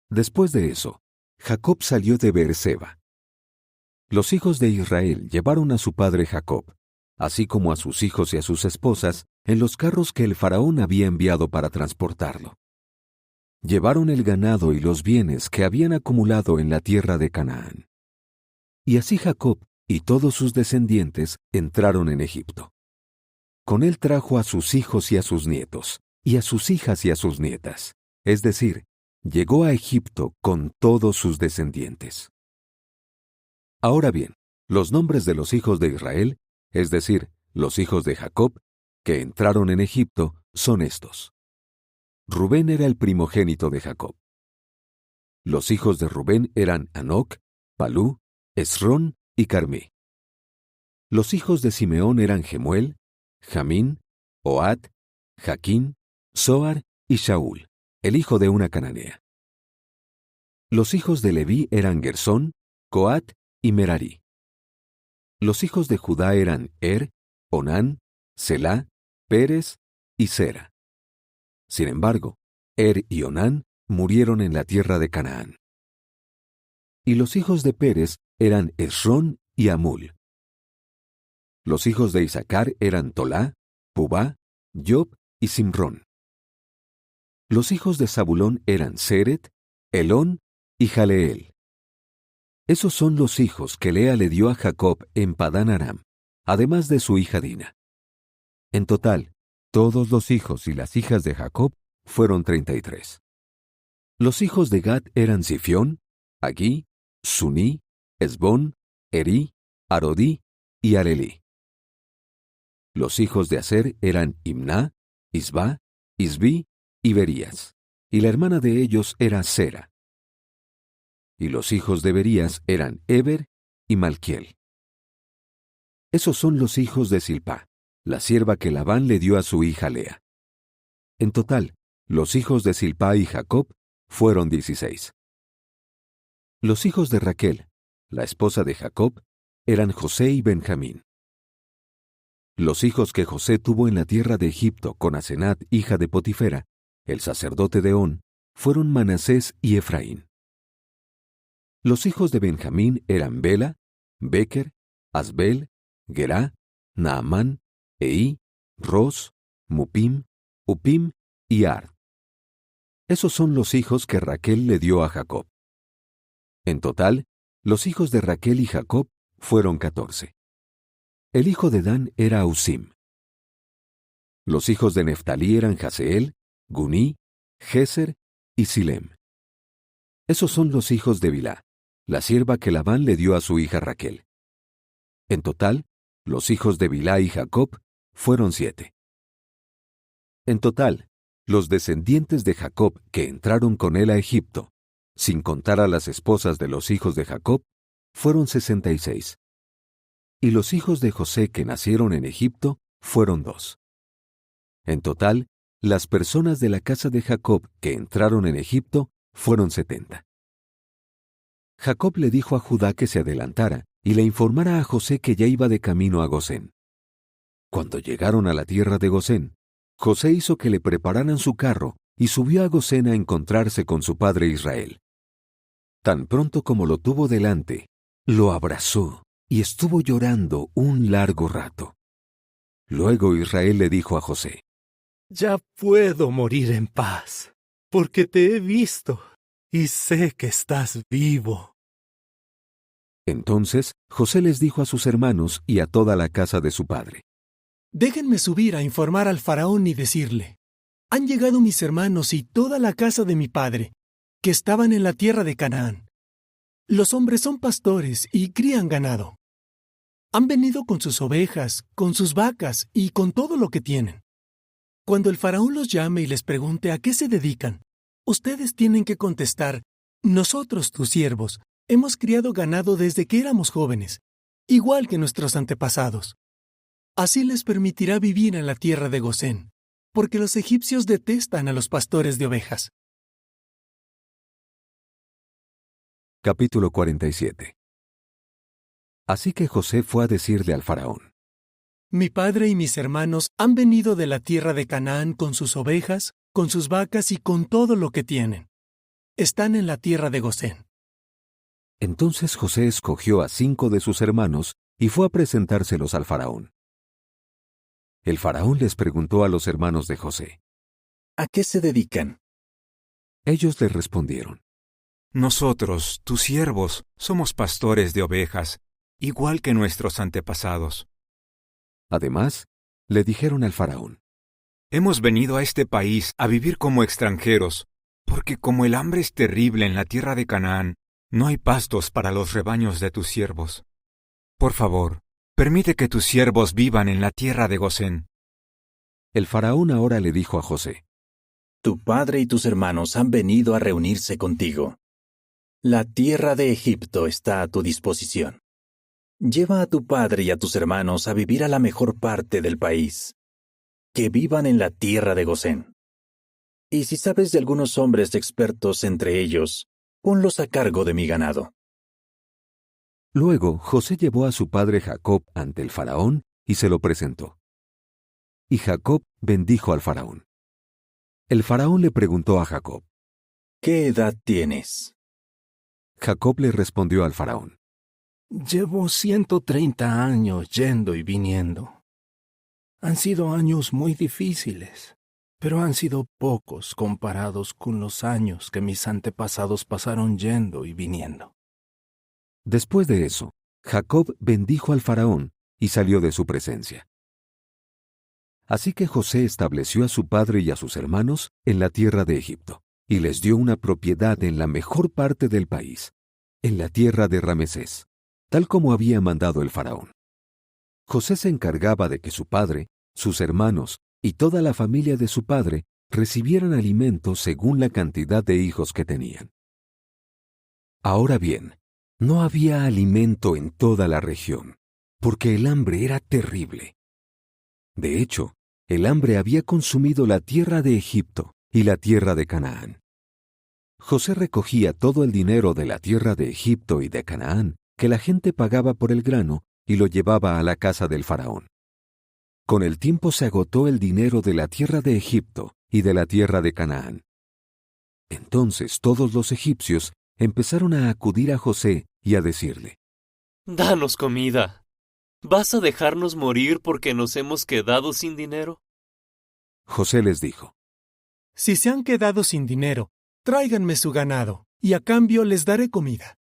Después de eso, Jacob salió de Beerseba. Los hijos de Israel llevaron a su padre Jacob, así como a sus hijos y a sus esposas, en los carros que el faraón había enviado para transportarlo. Llevaron el ganado y los bienes que habían acumulado en la tierra de Canaán. Y así Jacob y todos sus descendientes entraron en Egipto. Con él trajo a sus hijos y a sus nietos, y a sus hijas y a sus nietas, es decir, llegó a Egipto con todos sus descendientes. Ahora bien, los nombres de los hijos de Israel, es decir, los hijos de Jacob, que entraron en Egipto, son estos. Rubén era el primogénito de Jacob. Los hijos de Rubén eran Hanoc, Palú, Esrón y Carmí. Los hijos de Simeón eran Gemuel, Jamín, Ohad, Jaquín, Zoar y Shaul, el hijo de una cananea. Los hijos de Leví eran Gersón, Coat y Merari. Los hijos de Judá eran Onán, Selá, Pérez y Sera. Sin embargo, y Onán murieron en la tierra de Canaán. Y los hijos de Pérez eran Esrón y Amul. Los hijos de Isaacar eran Tolá, Pubá, Job y Simrón. Los hijos de Zabulón eran Seret, Elón y Jaleel. Esos son los hijos que Lea le dio a Jacob en Padán Aram, además de su hija Dina. En total, todos los hijos y las hijas de Jacob fueron 33. Los hijos de Gad eran Sifión, Agí, Suní, Esbón, Erí, Arodí y Arelí. Los hijos de Aser eran Imná, Isbá, Isbí y Berías, y la hermana de ellos era Sera. Y los hijos de Berías eran Eber y Malquiel. Esos son los hijos de Silpá, la sierva que Labán le dio a su hija Lea. En total, los hijos de Silpá y Jacob fueron 16. Los hijos de Raquel, la esposa de Jacob, eran José y Benjamín. Los hijos que José tuvo en la tierra de Egipto con Asenat, hija de Potifera, el sacerdote de On, fueron Manasés y Efraín. Los hijos de Benjamín eran Bela, Beker, Asbel, Gerá, Naamán, Eí, Ros, Mupim, Upim y Ard. Esos son los hijos que Raquel le dio a Jacob. En total, los hijos de Raquel y Jacob fueron 14. El hijo de Dan era Usim. Los hijos de Neftalí eran Jaseel, Guní, Jeser y Silem. Esos son los hijos de Bilhá, la sierva que Labán le dio a su hija Raquel. En total, los hijos de Bilhá y Jacob fueron 7. En total, los descendientes de Jacob que entraron con él a Egipto, sin contar a las esposas de los hijos de Jacob, fueron 66. Y los hijos de José que nacieron en Egipto fueron 2. En total, las personas de la casa de Jacob que entraron en Egipto fueron 70. Jacob le dijo a Judá que se adelantara y le informara a José que ya iba de camino a Gosén. Cuando llegaron a la tierra de Gosén, José hizo que le prepararan su carro y subió a Gosén a encontrarse con su padre Israel. Tan pronto como lo tuvo delante, lo abrazó y estuvo llorando un largo rato. Luego Israel le dijo a José: Ya puedo morir en paz, porque te he visto y sé que estás vivo. Entonces José les dijo a sus hermanos y a toda la casa de su padre: Déjenme subir a informar al faraón y decirle: Han llegado mis hermanos y toda la casa de mi padre, que estaban en la tierra de Canaán. Los hombres son pastores y crían ganado. Han venido con sus ovejas, con sus vacas y con todo lo que tienen. Cuando el faraón los llame y les pregunte a qué se dedican, ustedes tienen que contestar: Nosotros, tus siervos, hemos criado ganado desde que éramos jóvenes, igual que nuestros antepasados. Así les permitirá vivir en la tierra de Gosén, porque los egipcios detestan a los pastores de ovejas. Capítulo 47. Así que José fue a decirle al faraón: Mi padre y mis hermanos han venido de la tierra de Canaán con sus ovejas, con sus vacas y con todo lo que tienen. Están en la tierra de Gosén. Entonces José escogió a 5 de sus hermanos y fue a presentárselos al faraón. El faraón les preguntó a los hermanos de José: ¿A qué se dedican? Ellos le respondieron: Nosotros, tus siervos, somos pastores de ovejas, igual que nuestros antepasados. Además, le dijeron al faraón: Hemos venido a este país a vivir como extranjeros, porque como el hambre es terrible en la tierra de Canaán, no hay pastos para los rebaños de tus siervos. Por favor, permite que tus siervos vivan en la tierra de Gosén. El faraón ahora le dijo a José: Tu padre y tus hermanos han venido a reunirse contigo. La tierra de Egipto está a tu disposición. Lleva a tu padre y a tus hermanos a vivir a la mejor parte del país. Que vivan en la tierra de Gosén. Y si sabes de algunos hombres expertos entre ellos, ponlos a cargo de mi ganado. Luego José llevó a su padre Jacob ante el faraón y se lo presentó. Y Jacob bendijo al faraón. El faraón le preguntó a Jacob: ¿Qué edad tienes? Jacob le respondió al faraón: Llevo 130 años yendo y viniendo. Han sido años muy difíciles, pero han sido pocos comparados con los años que mis antepasados pasaron yendo y viniendo. Después de eso, Jacob bendijo al faraón y salió de su presencia. Así que José estableció a su padre y a sus hermanos en la tierra de Egipto, y les dio una propiedad en la mejor parte del país, en la tierra de Ramesés, tal como había mandado el faraón. José se encargaba de que su padre, sus hermanos y toda la familia de su padre recibieran alimento según la cantidad de hijos que tenían. Ahora bien, no había alimento en toda la región, porque el hambre era terrible. De hecho, el hambre había consumido la tierra de Egipto y la tierra de Canaán. José recogía todo el dinero de la tierra de Egipto y de Canaán que la gente pagaba por el grano y lo llevaba a la casa del faraón. Con el tiempo se agotó el dinero de la tierra de Egipto y de la tierra de Canaán. Entonces todos los egipcios empezaron a acudir a José y a decirle: Danos comida, ¿Vas a dejarnos morir porque nos hemos quedado sin dinero? José les dijo: Si se han quedado sin dinero, tráiganme su ganado, y a cambio les daré comida.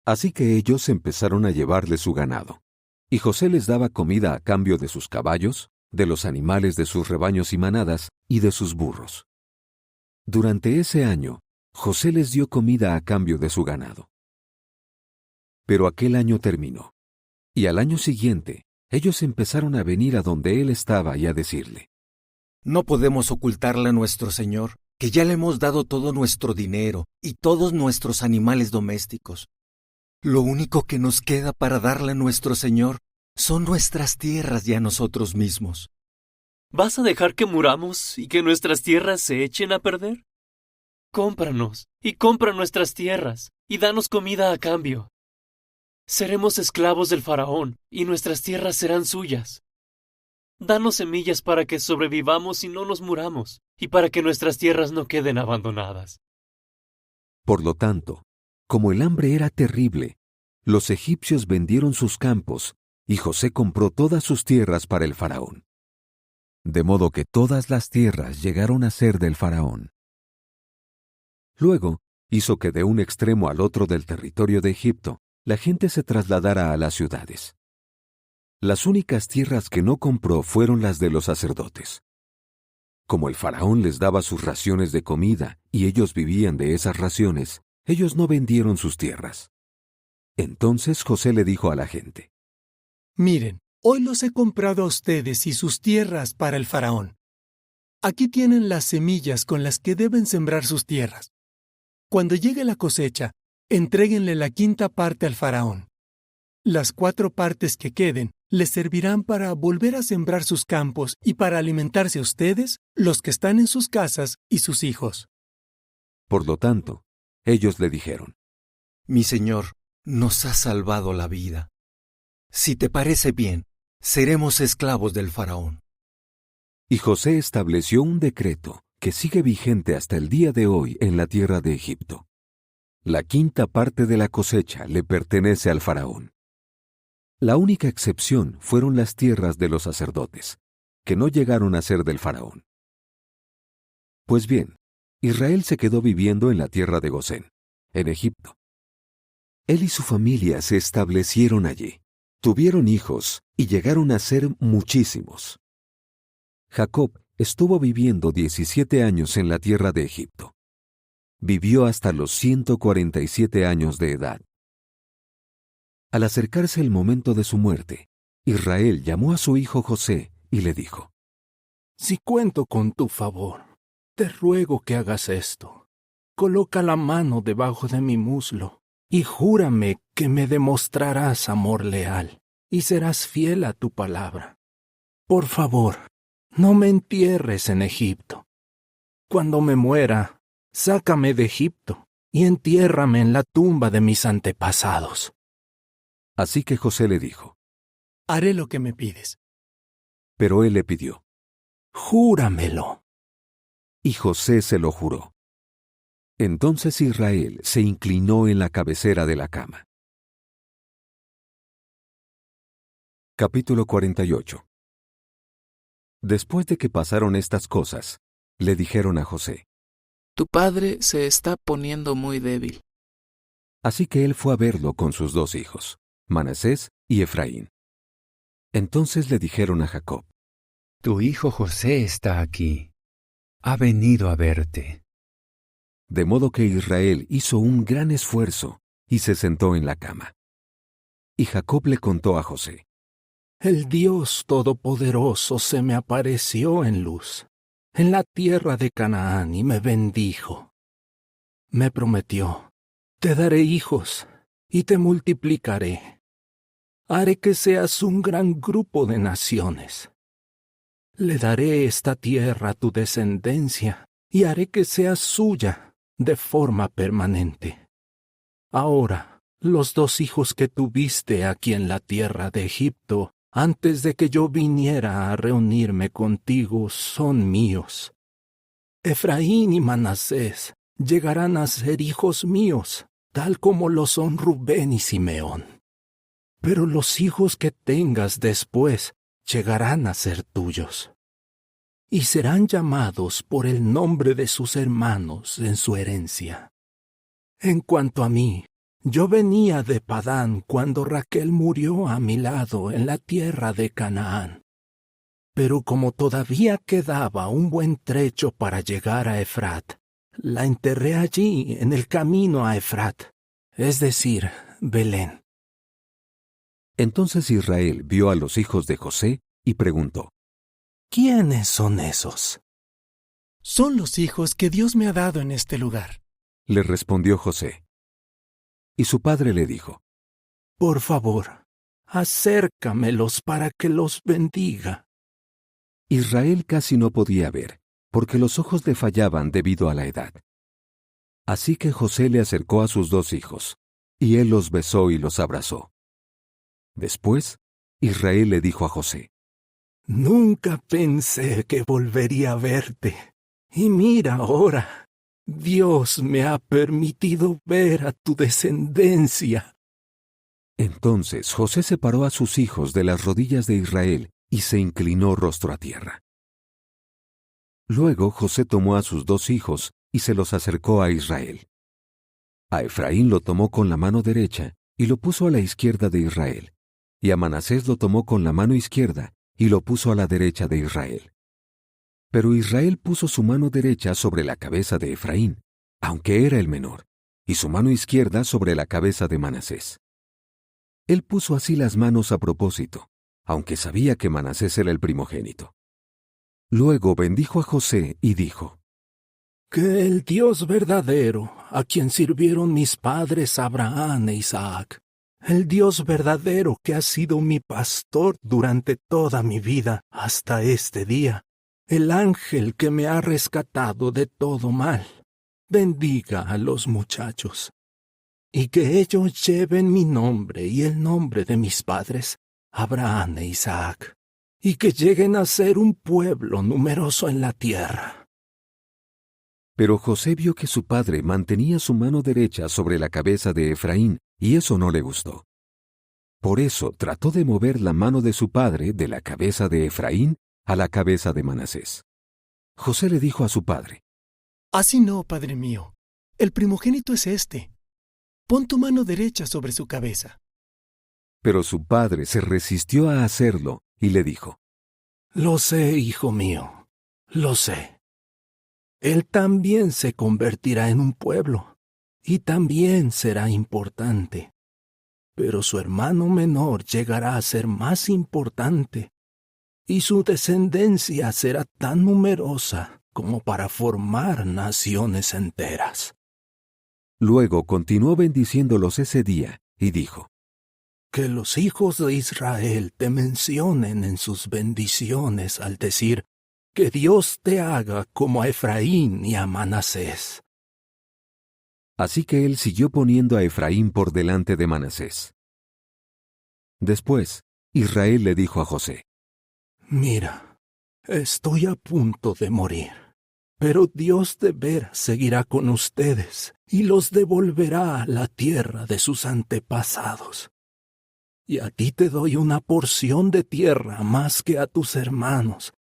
Así que ellos empezaron a llevarle su ganado, y José les daba comida a cambio de sus caballos, de los animales de sus rebaños y manadas, y de sus burros. Durante ese año, José les dio comida a cambio de su ganado. Pero aquel año terminó, y al año siguiente, ellos empezaron a venir a donde él estaba y a decirle: No podemos ocultarle a nuestro señor que ya le hemos dado todo nuestro dinero y todos nuestros animales domésticos. Lo único que nos queda para darle a nuestro señor son nuestras tierras y a nosotros mismos. ¿Vas a dejar que muramos y que nuestras tierras se echen a perder? Cómpranos y compra nuestras tierras y danos comida a cambio. Seremos esclavos del faraón y nuestras tierras serán suyas. Danos semillas para que sobrevivamos y no nos muramos, y para que nuestras tierras no queden abandonadas. Por lo tanto, como el hambre era terrible, los egipcios vendieron sus campos, y José compró todas sus tierras para el faraón. De modo que todas las tierras llegaron a ser del faraón. Luego hizo que de un extremo al otro del territorio de Egipto, la gente se trasladara a las ciudades. Las únicas tierras que no compró fueron las de los sacerdotes. Como el faraón les daba sus raciones de comida y ellos vivían de esas raciones, ellos no vendieron sus tierras. Entonces José le dijo a la gente: Miren, hoy los he comprado a ustedes y sus tierras para el faraón. Aquí tienen las semillas con las que deben sembrar sus tierras. Cuando llegue la cosecha, entréguenle la quinta parte al faraón. Las 4 partes que queden les servirán para volver a sembrar sus campos y para alimentarse ustedes, los que están en sus casas y sus hijos. Por lo tanto, ellos le dijeron: Mi señor, nos ha salvado la vida. Si te parece bien, seremos esclavos del faraón. Y José estableció un decreto que sigue vigente hasta el día de hoy en la tierra de Egipto. La quinta parte de la cosecha le pertenece al faraón. La única excepción fueron las tierras de los sacerdotes, que no llegaron a ser del faraón. Pues bien, Israel se quedó viviendo en la tierra de Gosén, en Egipto. Él y su familia se establecieron allí, tuvieron hijos y llegaron a ser muchísimos. Jacob estuvo viviendo 17 años en la tierra de Egipto. Vivió hasta los 147 años de edad. Al acercarse el momento de su muerte, Israel llamó a su hijo José y le dijo: Si cuento con tu favor, te ruego que hagas esto. Coloca la mano debajo de mi muslo y júrame que me demostrarás amor leal y serás fiel a tu palabra. Por favor, no me entierres en Egipto. Cuando me muera, sácame de Egipto y entiérrame en la tumba de mis antepasados. Así que José le dijo: Haré lo que me pides. Pero él le pidió: Júramelo. Y José se lo juró. Entonces Israel se inclinó en la cabecera de la cama. Capítulo 48. Después de que pasaron estas cosas, le dijeron a José: Tu padre se está poniendo muy débil. Así que él fue a verlo con sus 2 hijos, Manasés y Efraín. Entonces le dijeron a Jacob: Tu hijo José está aquí. Ha venido a verte. De modo que Israel hizo un gran esfuerzo y se sentó en la cama. Y Jacob le contó a José: El Dios Todopoderoso se me apareció en luz, en la tierra de Canaán, y me bendijo. Me prometió: Te daré hijos y te multiplicaré. Haré que seas un gran grupo de naciones. Le daré esta tierra a tu descendencia y haré que sea suya de forma permanente. Ahora, los 2 hijos que tuviste aquí en la tierra de Egipto, antes de que yo viniera a reunirme contigo, son míos. Efraín y Manasés llegarán a ser hijos míos, tal como lo son Rubén y Simeón. pero los hijos que tengas después llegarán a ser tuyos, y serán llamados por el nombre de sus hermanos en su herencia. En cuanto a mí, yo venía de Padán cuando Raquel murió a mi lado en la tierra de Canaán. Pero como todavía quedaba un buen trecho para llegar a Efrat, la enterré allí en el camino a Efrat, es decir, Belén. Entonces Israel vio a los hijos de José y preguntó: ¿Quiénes son esos? Son los hijos que Dios me ha dado en este lugar. Le respondió José. Y su padre le dijo: Por favor, acércamelos para que los bendiga. Israel casi no podía ver, porque los ojos le fallaban debido a la edad. Así que José le acercó a sus 2 hijos, y él los besó y los abrazó. Después, Israel le dijo a José: Nunca pensé que volvería a verte, y mira ahora, Dios me ha permitido ver a tu descendencia. Entonces José separó a sus hijos de las rodillas de Israel y se inclinó rostro a tierra. Luego José tomó a sus 2 hijos y se los acercó a Israel. A Efraín lo tomó con la mano derecha y lo puso a la izquierda de Israel, y a Manasés lo tomó con la mano izquierda y lo puso a la derecha de Israel. Pero Israel puso su mano derecha sobre la cabeza de Efraín, aunque era el menor, y su mano izquierda sobre la cabeza de Manasés. Él puso así las manos a propósito, aunque sabía que Manasés era el primogénito. Luego bendijo a José y dijo: Que el Dios verdadero, a quien sirvieron mis padres Abraham e Isaac, el Dios verdadero que ha sido mi pastor durante toda mi vida hasta este día, el ángel que me ha rescatado de todo mal, bendiga a los muchachos, y que ellos lleven mi nombre y el nombre de mis padres, Abraham e Isaac, y que lleguen a ser un pueblo numeroso en la tierra. Pero José vio que su padre mantenía su mano derecha sobre la cabeza de Efraín, y eso no le gustó. Por eso trató de mover la mano de su padre de la cabeza de Efraín a la cabeza de Manasés. José le dijo a su padre: Así no, padre mío. El primogénito es este. Pon tu mano derecha sobre su cabeza. Pero su padre se resistió a hacerlo y le dijo: Lo sé, hijo mío, lo sé. Él también se convertirá en un pueblo, y también será importante. Pero su hermano menor llegará a ser más importante, y su descendencia será tan numerosa como para formar naciones enteras. Luego continuó bendiciéndolos ese día y dijo: Que los hijos de Israel te mencionen en sus bendiciones al decir: que Dios te haga como a Efraín y a Manasés. Así que él siguió poniendo a Efraín por delante de Manasés. Después, Israel le dijo a José: Mira, estoy a punto de morir, pero Dios de veras seguirá con ustedes y los devolverá a la tierra de sus antepasados. Y a ti te doy una porción de tierra más que a tus hermanos,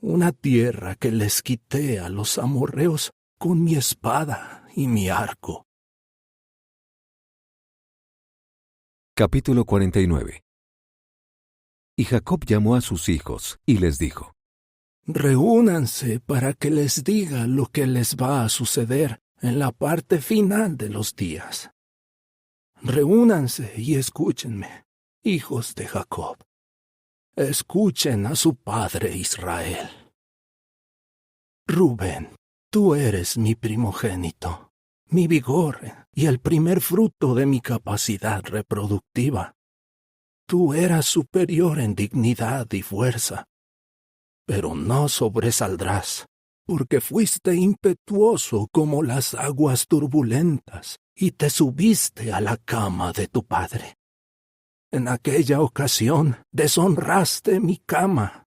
una tierra que les quité a los amorreos con mi espada y mi arco. Capítulo 49. Y Jacob llamó a sus hijos y les dijo: Reúnanse para que les diga lo que les va a suceder en la parte final de los días. Reúnanse y escúchenme, hijos de Jacob. Escuchen a su padre Israel. Rubén, tú eres mi primogénito, mi vigor y el primer fruto de mi capacidad reproductiva. Tú eras superior en dignidad y fuerza, pero no sobresaldrás, porque fuiste impetuoso como las aguas turbulentas y te subiste a la cama de tu padre. En aquella ocasión deshonraste mi cama.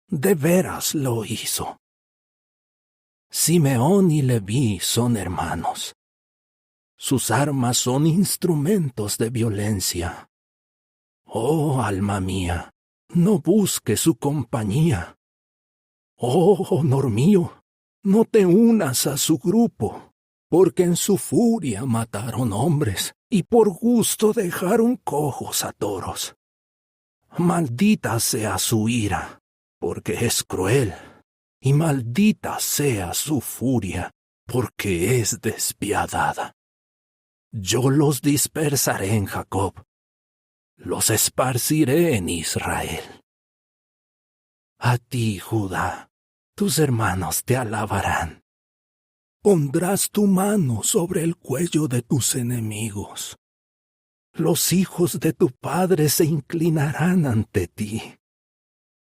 De veras lo hizo. Simeón y Leví son hermanos. Sus armas son instrumentos de violencia. Oh, alma mía, no busques su compañía. Oh, honor mío, no te unas a su grupo, porque en su furia mataron hombres y por gusto dejaron cojos a toros. Maldita sea su ira, porque es cruel, y maldita sea su furia, porque es despiadada. Yo los dispersaré en Jacob, los esparciré en Israel. A ti, Judá, tus hermanos te alabarán. Pondrás tu mano sobre el cuello de tus enemigos. Los hijos de tu padre se inclinarán ante ti.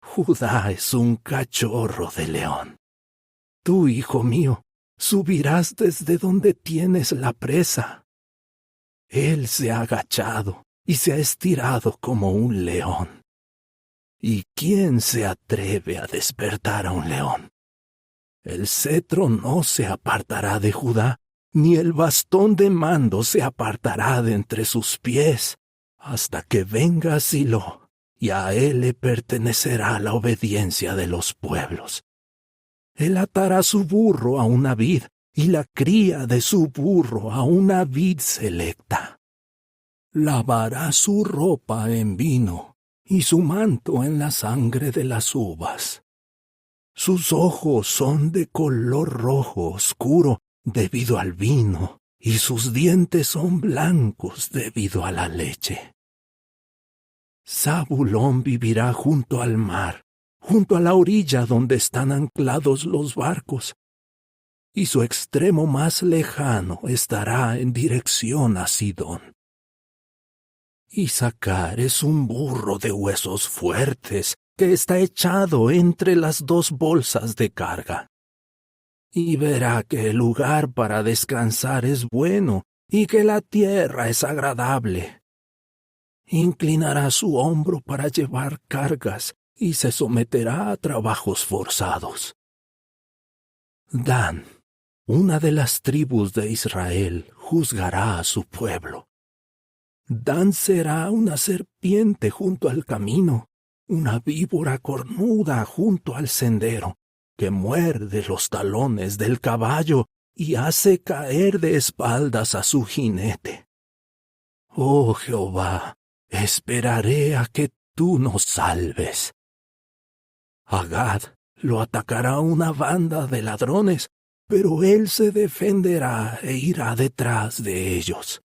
Judá es un cachorro de león. Tú, hijo mío, subirás desde donde tienes la presa. Él se ha agachado y se ha estirado como un león. ¿Y quién se atreve a despertar a un león? El cetro no se apartará de Judá, ni el bastón de mando se apartará de entre sus pies, hasta que venga Silo, y a él le pertenecerá la obediencia de los pueblos. Él atará su burro a una vid, y la cría de su burro a una vid selecta. Lavará su ropa en vino, y su manto en la sangre de las uvas. Sus ojos son de color rojo oscuro debido al vino, y sus dientes son blancos debido a la leche. Zabulón vivirá junto al mar, junto a la orilla donde están anclados los barcos, y su extremo más lejano estará en dirección a Sidón. Isaacar es un burro de huesos fuertes que está echado entre las dos bolsas de carga. Y verá que el lugar para descansar es bueno y que la tierra es agradable. Inclinará su hombro para llevar cargas y se someterá a trabajos forzados. Dan, una de las tribus de Israel, juzgará a su pueblo. Dan será una serpiente junto al camino, una víbora cornuda junto al sendero, que muerde los talones del caballo y hace caer de espaldas a su jinete. Oh Jehová, esperaré a que tú nos salves. A Gad lo atacará una banda de ladrones, pero él se defenderá e irá detrás de ellos.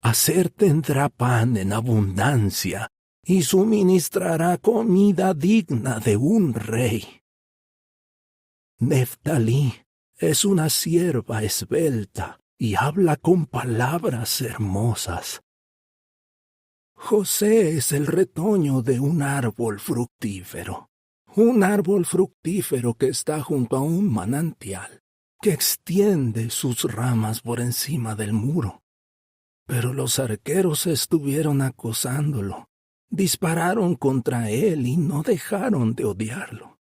Aser tendrá pan en abundancia y suministrará comida digna de un rey. Neftalí es una sierva esbelta y habla con palabras hermosas. José es el retoño de un árbol fructífero que está junto a un manantial, que extiende sus ramas por encima del muro. Pero los arqueros estuvieron acosándolo, dispararon contra él y no dejaron de odiarlo.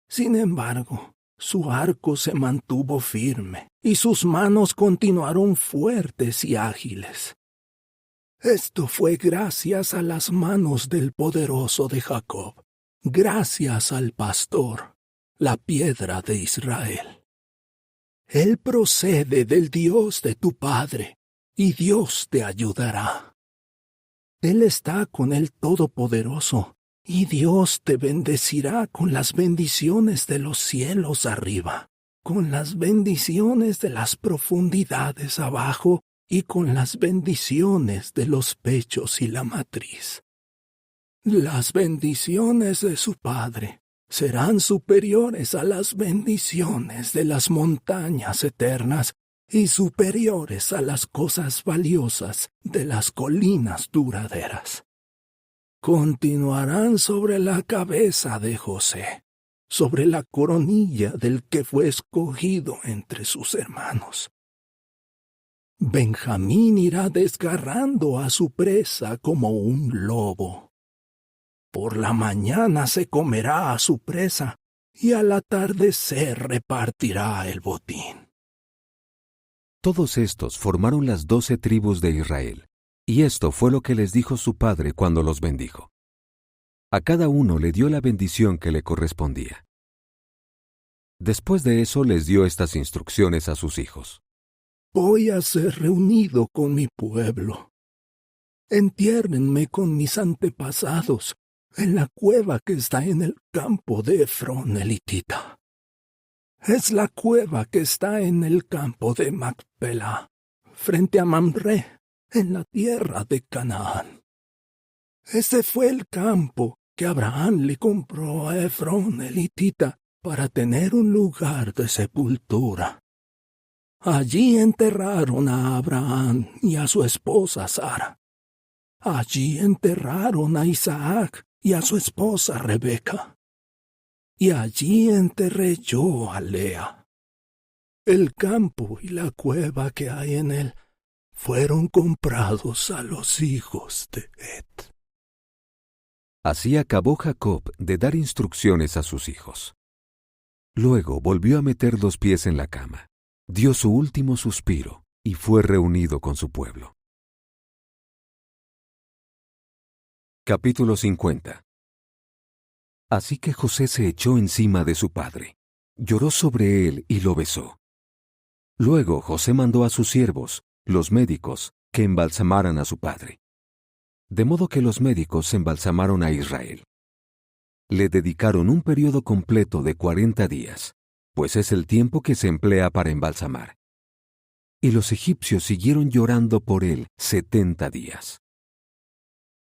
Sin embargo, su arco se mantuvo firme y sus manos continuaron fuertes y ágiles. Esto fue gracias a las manos del poderoso de Jacob, gracias al pastor, la piedra de Israel. Él procede del Dios de tu padre, y Dios te ayudará. Él está con el Todopoderoso, y Dios te bendecirá con las bendiciones de los cielos arriba, con las bendiciones de las profundidades abajo, y con las bendiciones de los pechos y la matriz. Las bendiciones de su Padre serán superiores a las bendiciones de las montañas eternas y superiores a las cosas valiosas de las colinas duraderas. Continuarán sobre la cabeza de José, sobre la coronilla del que fue escogido entre sus hermanos. Benjamín irá desgarrando a su presa como un lobo. Por la mañana se comerá a su presa, y al atardecer repartirá el botín. Todos estos formaron las 12 tribus de Israel, Y esto fue lo que les dijo su padre cuando los bendijo. A cada uno le dio la bendición que le correspondía. Después de eso les dio estas instrucciones a sus hijos. Voy a ser reunido con mi pueblo. Entiérrenme con mis antepasados en la cueva que está en el campo de Efrón elitita. Es la cueva que está en el campo de Macpela, frente a Mamre, en la tierra de Canaán. Ese fue el campo que Abraham le compró a Efrón elitita para tener un lugar de sepultura. Allí enterraron a Abraham y a su esposa Sara. Allí enterraron a Isaac y a su esposa Rebeca. Y allí enterré yo a Lea. El campo y la cueva que hay en él fueron comprados a los hijos de Het. Así acabó Jacob de dar instrucciones a sus hijos. Luego volvió a meter los pies en la cama, dio su último suspiro y fue reunido con su pueblo. Capítulo 50. Así que José se echó encima de su padre, lloró sobre él y lo besó. Luego José mandó a sus siervos, los médicos, que embalsamaran a su padre. De modo que los médicos embalsamaron a Israel. Le dedicaron un periodo completo de 40 días, pues es el tiempo que se emplea para embalsamar. Y los egipcios siguieron llorando por él 70 días.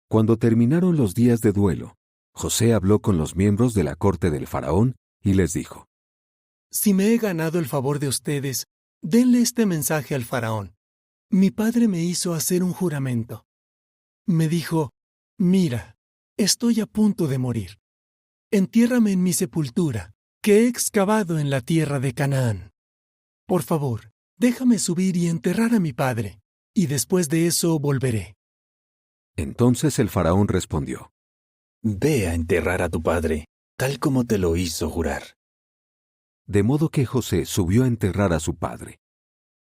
Cuando terminaron los días de duelo, José habló con los miembros de la corte del faraón y les dijo: Si me he ganado el favor de ustedes, denle este mensaje al faraón. Mi padre me hizo hacer un juramento. Me dijo: Mira, estoy a punto de morir. Entiérrame en mi sepultura, que he excavado en la tierra de Canaán. Por favor, déjame subir y enterrar a mi padre, y después de eso volveré. Entonces el faraón respondió: Ve a enterrar a tu padre, tal como te lo hizo jurar. De modo que José subió a enterrar a su padre.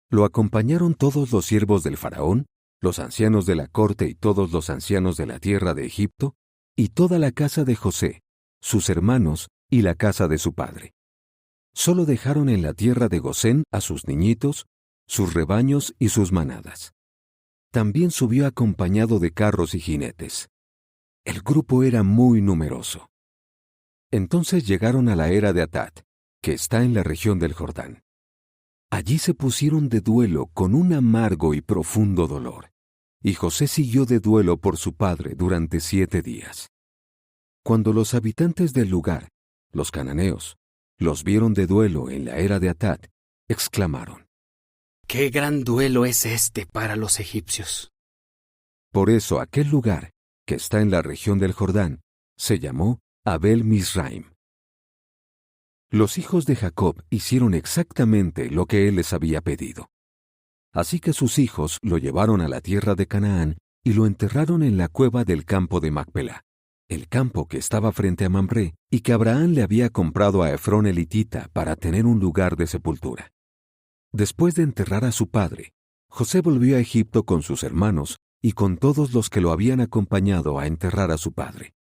Lo acompañaron todos los siervos del faraón, los ancianos de la corte y todos los ancianos de la tierra de Egipto, y toda la casa de José, sus hermanos y la casa de su padre. Solo dejaron en la tierra de Gosén a sus niñitos, sus rebaños y sus manadas. También subió acompañado de carros y jinetes. El grupo era muy numeroso. Entonces llegaron a la era de Atad, que está en la región del Jordán. Allí se pusieron de duelo con un amargo y profundo dolor, y José siguió de duelo por su padre durante 7 días. Cuando los habitantes del lugar, los cananeos, los vieron de duelo en la era de Atad, exclamaron: ¡Qué gran duelo es este para los egipcios! Por eso aquel lugar, que está en la región del Jordán, se llamó Abel Mizraim. Los hijos de Jacob hicieron exactamente lo que él les había pedido. Así que sus hijos lo llevaron a la tierra de Canaán y lo enterraron en la cueva del campo de Macpela, el campo que estaba frente a Mamre y que Abraham le había comprado a Efrón elitita para tener un lugar de sepultura. Después de enterrar a su padre, José volvió a Egipto con sus hermanos y con todos los que lo habían acompañado a enterrar a su padre.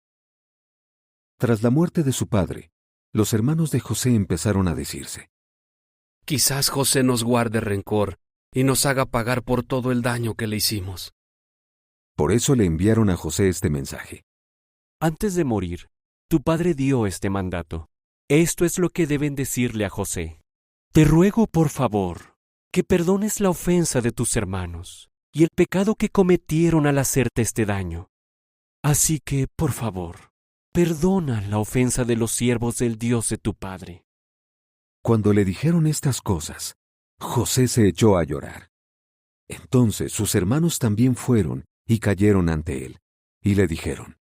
Tras la muerte de su padre, los hermanos de José empezaron a decirse: Quizás José nos guarde rencor y nos haga pagar por todo el daño que le hicimos. Por eso le enviaron a José este mensaje: Antes de morir, tu padre dio este mandato. Esto es lo que deben decirle a José. Te ruego, por favor, que perdones la ofensa de tus hermanos y el pecado que cometieron al hacerte este daño. Así que, por favor, perdona la ofensa de los siervos del Dios de tu padre. Cuando le dijeron estas cosas, José se echó a llorar. Entonces sus hermanos también fueron y cayeron ante él, y le dijeron: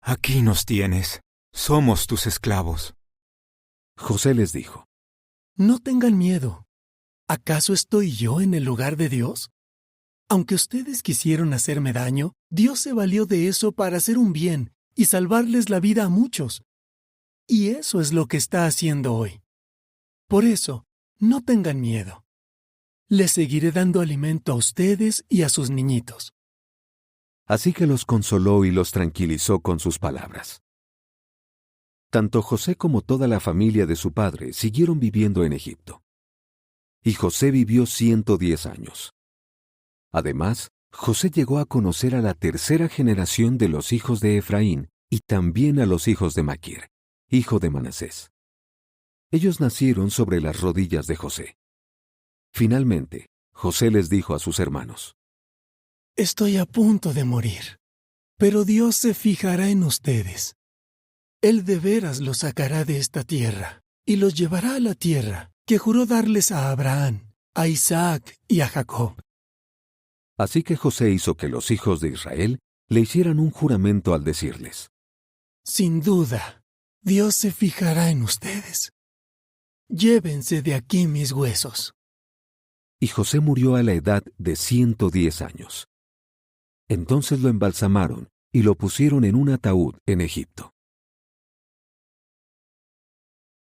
Aquí nos tienes, somos tus esclavos. José les dijo: No tengan miedo. ¿Acaso estoy yo en el lugar de Dios? Aunque ustedes quisieron hacerme daño, Dios se valió de eso para hacer un bien y salvarles la vida a muchos. Y eso es lo que está haciendo hoy. Por eso, no tengan miedo. Les seguiré dando alimento a ustedes y a sus niñitos. Así que los consoló y los tranquilizó con sus palabras. Tanto José como toda la familia de su padre siguieron viviendo en Egipto. Y José vivió 110 años. Además, José llegó a conocer a la tercera generación de los hijos de Efraín y también a los hijos de Maquir, hijo de Manasés. Ellos nacieron sobre las rodillas de José. Finalmente, José les dijo a sus hermanos: Estoy a punto de morir, pero Dios se fijará en ustedes. Él de veras los sacará de esta tierra y los llevará a la tierra que juró darles a Abraham, a Isaac y a Jacob. Así que José hizo que los hijos de Israel le hicieran un juramento al decirles: Sin duda, Dios se fijará en ustedes. Llévense de aquí mis huesos. Y José murió a la edad de 110 años. Entonces lo embalsamaron y lo pusieron en un ataúd en Egipto.